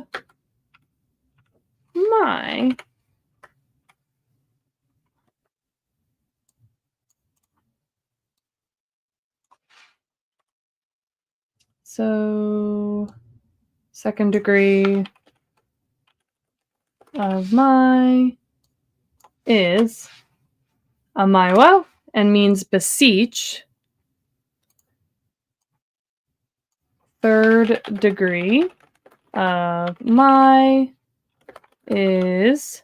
my. So second degree of my is amaiwa and means beseech. Third degree of my is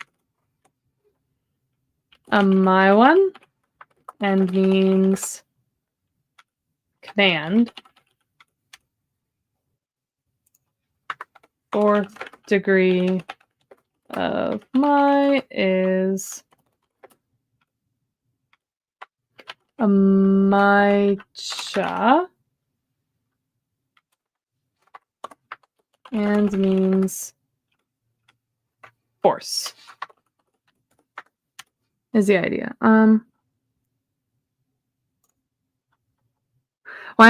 amaiwan and means command. Fourth degree of my is amaicha and means force is the idea. Why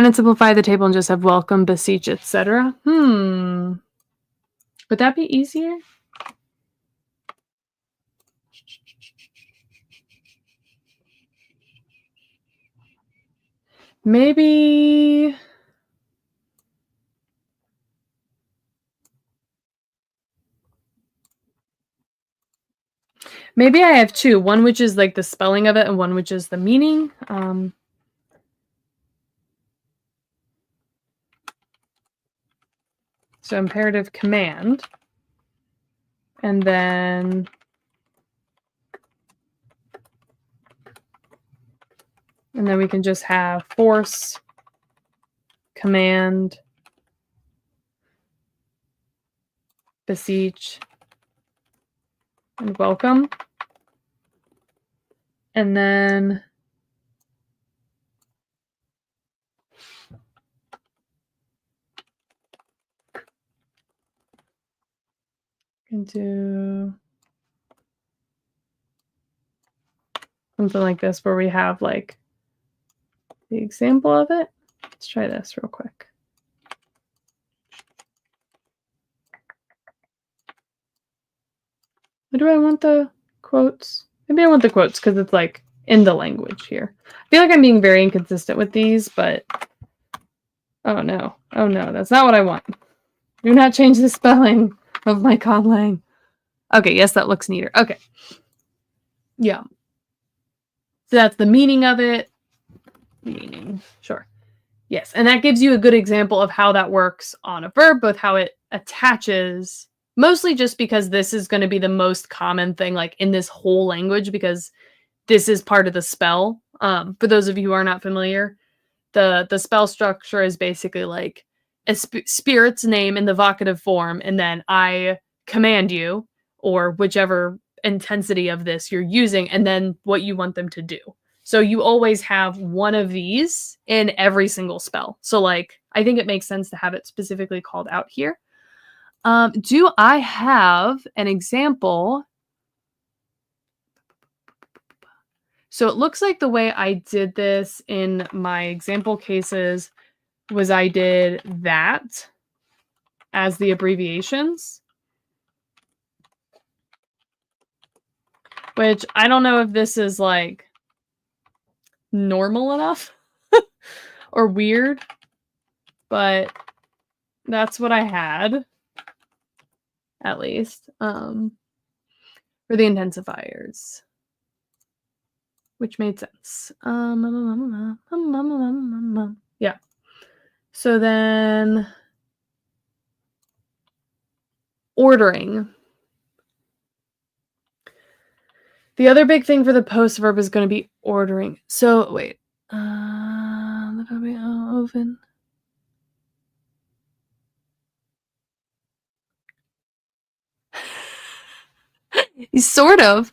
not simplify the table and just have welcome, beseech, etc.? Would that be easier? Maybe I have two. One which is like the spelling of it and one which is the meaning. So imperative command. And then And then we can just have force, command, beseech, and welcome. And then can do something like this where we have like the example of it. Let's try this real quick. Why do I want the quotes? Maybe I want the quotes because it's like in the language here. I feel like I'm being very inconsistent with these, but oh no, that's not what I want. Do not change the spelling of my conlang. Okay, yes, that looks neater. Okay. Yeah. So that's the meaning of it. Meaning, sure. Yes, and that gives you a good example of how that works on a verb, both how it attaches, mostly just because this is going to be the most common thing like in this whole language because this is part of the spell. For those of you who are not familiar, the spell structure is basically like a spirit's name in the vocative form, and then I command you, or whichever intensity of this you're using, and then what you want them to do. So you always have one of these in every single spell. So like, I think it makes sense to have it specifically called out here. Do I have an example? So it looks like the way I did this in my example cases was I did that as the abbreviations, which I don't know if this is like normal enough or weird, but that's what I had, at least, for the intensifiers, which made sense. Yeah. So then ordering. The other big thing for the post verb is going to be ordering. So wait. Open. Sort of,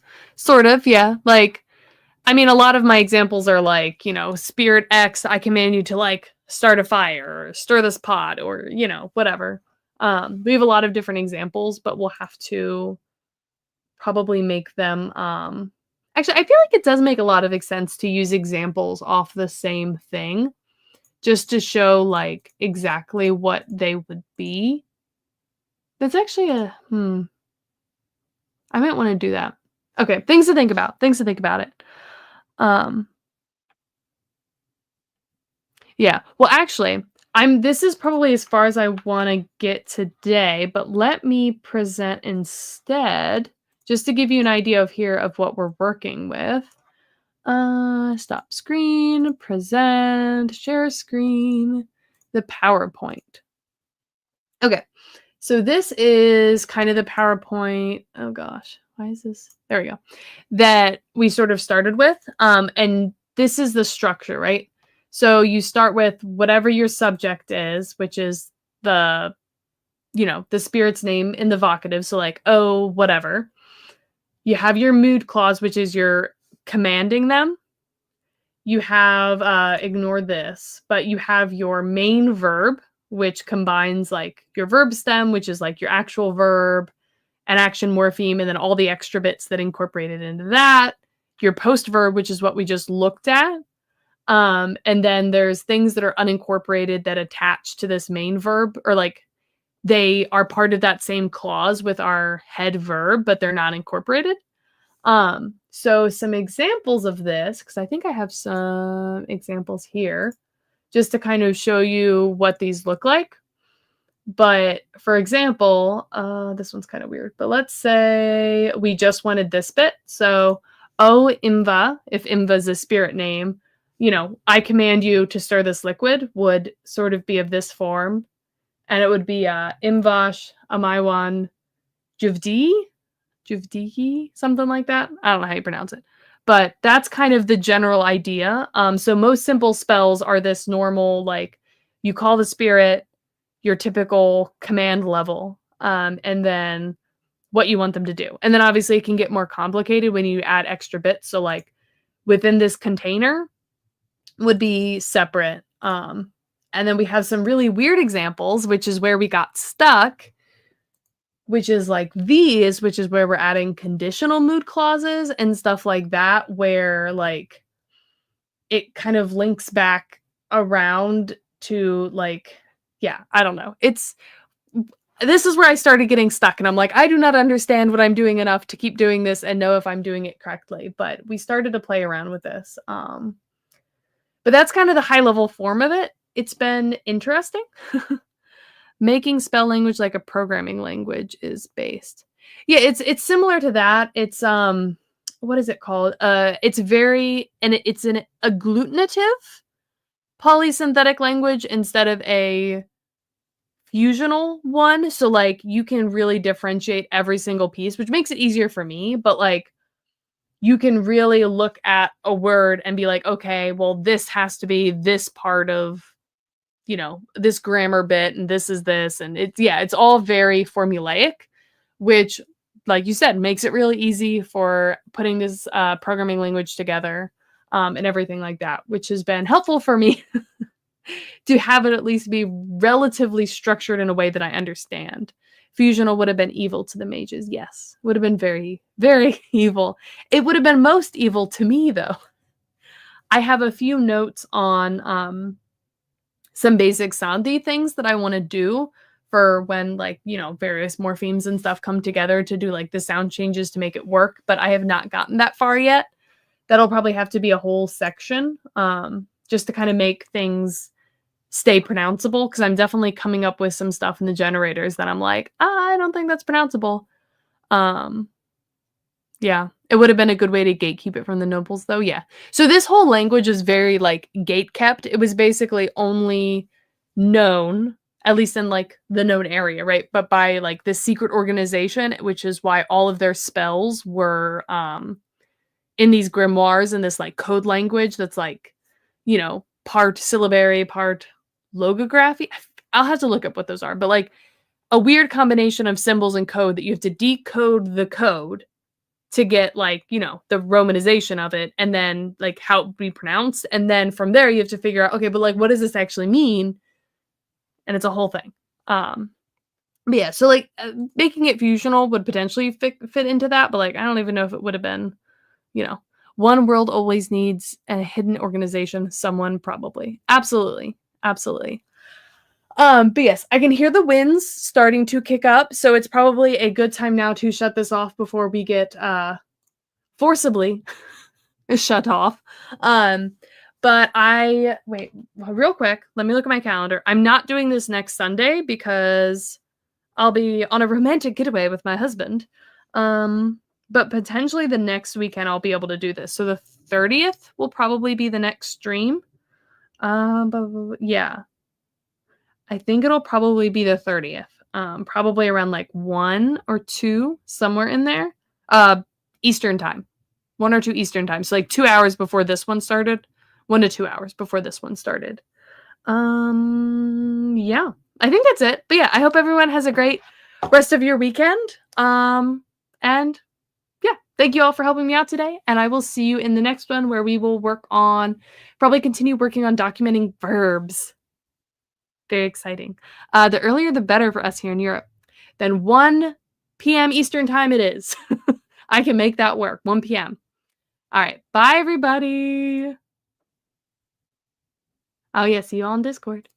yeah. Like, I mean, a lot of my examples are like, Spirit X, I command you to like start a fire or stir this pot or, whatever. We have a lot of different examples, but we'll have to probably make them, actually, I feel like it does make a lot of sense to use examples off the same thing just to show like exactly what they would be. That's actually I might want to do that. Okay, things to think about it. Yeah. Well, actually, this is probably as far as I want to get today, but let me present instead just to give you an idea of what we're working with. Stop screen, present, share screen, the PowerPoint. Okay. So this is kind of the PowerPoint. Oh gosh, why is this? There we go. That we sort of started with. And this is the structure, right? So you start with whatever your subject is, which is the spirit's name in the vocative. So like, oh, whatever. You have your mood clause, which is you're commanding them. You have, ignore this, but you have your main verb, which combines like your verb stem, which is like your actual verb, an action morpheme, and then all the extra bits that incorporated into that. Your post verb, which is what we just looked at. And then there's things that are unincorporated that attach to this main verb, or like they are part of that same clause with our head verb, but they're not incorporated. So some examples of this, because I think I have some examples here, just to kind of show you what these look like. But for example, this one's kind of weird, but let's say we just wanted this bit. So, oh, Imva, if Imva is a spirit name, I command you to stir this liquid would sort of be of this form. And it would be Imvash Amaiwan Juvdi, something like that. I don't know how you pronounce it. But that's kind of the general idea. So most simple spells are this normal, like, you call the spirit, your typical command level, and then what you want them to do. And then obviously it can get more complicated when you add extra bits. So like within this container would be separate. And then we have some really weird examples, which is where we got stuck, which is like these, which is where we're adding conditional mood clauses and stuff like that, where like it kind of links back around to like, yeah, I don't know. This is where I started getting stuck, and I'm like, I do not understand what I'm doing enough to keep doing this and know if I'm doing it correctly. But we started to play around with this. But that's kind of the high level form of it. It's been interesting. Making spell language like a programming language is based. Yeah, it's similar to that. It's what is it called? It's very and it's an agglutinative polysynthetic language instead of a fusional one. So like you can really differentiate every single piece, which makes it easier for me, but like you can really look at a word and be like, okay, well, this has to be this part of, this grammar bit, and this is this. And it's all very formulaic, which, like you said, makes it really easy for putting this programming language together, and everything like that, which has been helpful for me to have it at least be relatively structured in a way that I understand. Fusional would have been evil to the mages, yes. Would have been very, very evil. It would have been most evil to me, though. I have a few notes on some basic soundy things that I want to do for when, like, various morphemes and stuff come together to do, like, the sound changes to make it work, but I have not gotten that far yet. That'll probably have to be a whole section, just to kind of make things stay pronounceable, because I'm definitely coming up with some stuff in the generators that I'm like, I don't think that's pronounceable. Yeah, it would have been a good way to gatekeep it from the nobles, though. Yeah. So this whole language is very like gate kept. It was basically only known, at least in like the known area, right? But by like this secret organization, which is why all of their spells were in these grimoires in this like code language that's like, part syllabary, part logography. I'll have to look up what those are, but like a weird combination of symbols and code that you have to decode the code to get like, the romanization of it, and then like how it would be pronounced. And then from there you have to figure out, okay, but like, what does this actually mean? And it's a whole thing. But yeah, so like making it fusional would potentially fit into that, but like, I don't even know if it would have been, one world always needs a hidden organization, someone probably. Absolutely. Absolutely. But yes, I can hear the winds starting to kick up, so it's probably a good time now to shut this off before we get forcibly shut off. But wait, real quick, let me look at my calendar. I'm not doing this next Sunday because I'll be on a romantic getaway with my husband. But potentially the next weekend I'll be able to do this. So the 30th will probably be the next stream. But yeah. I think it'll probably be the 30th. Probably around like 1 or 2, somewhere in there. Eastern time. 1 or 2 Eastern time. So like 2 hours before this one started. 1 to 2 hours before this one started. Yeah. I think that's it. But yeah, I hope everyone has a great rest of your weekend. And yeah, thank you all for helping me out today. And I will see you in the next one, where we will probably continue working on documenting verbs. Very exciting. The earlier the better for us here in Europe. Then 1 p.m. Eastern time it is. I can make that work. 1 p.m. All right. Bye, everybody. Oh, yeah. See you all on Discord.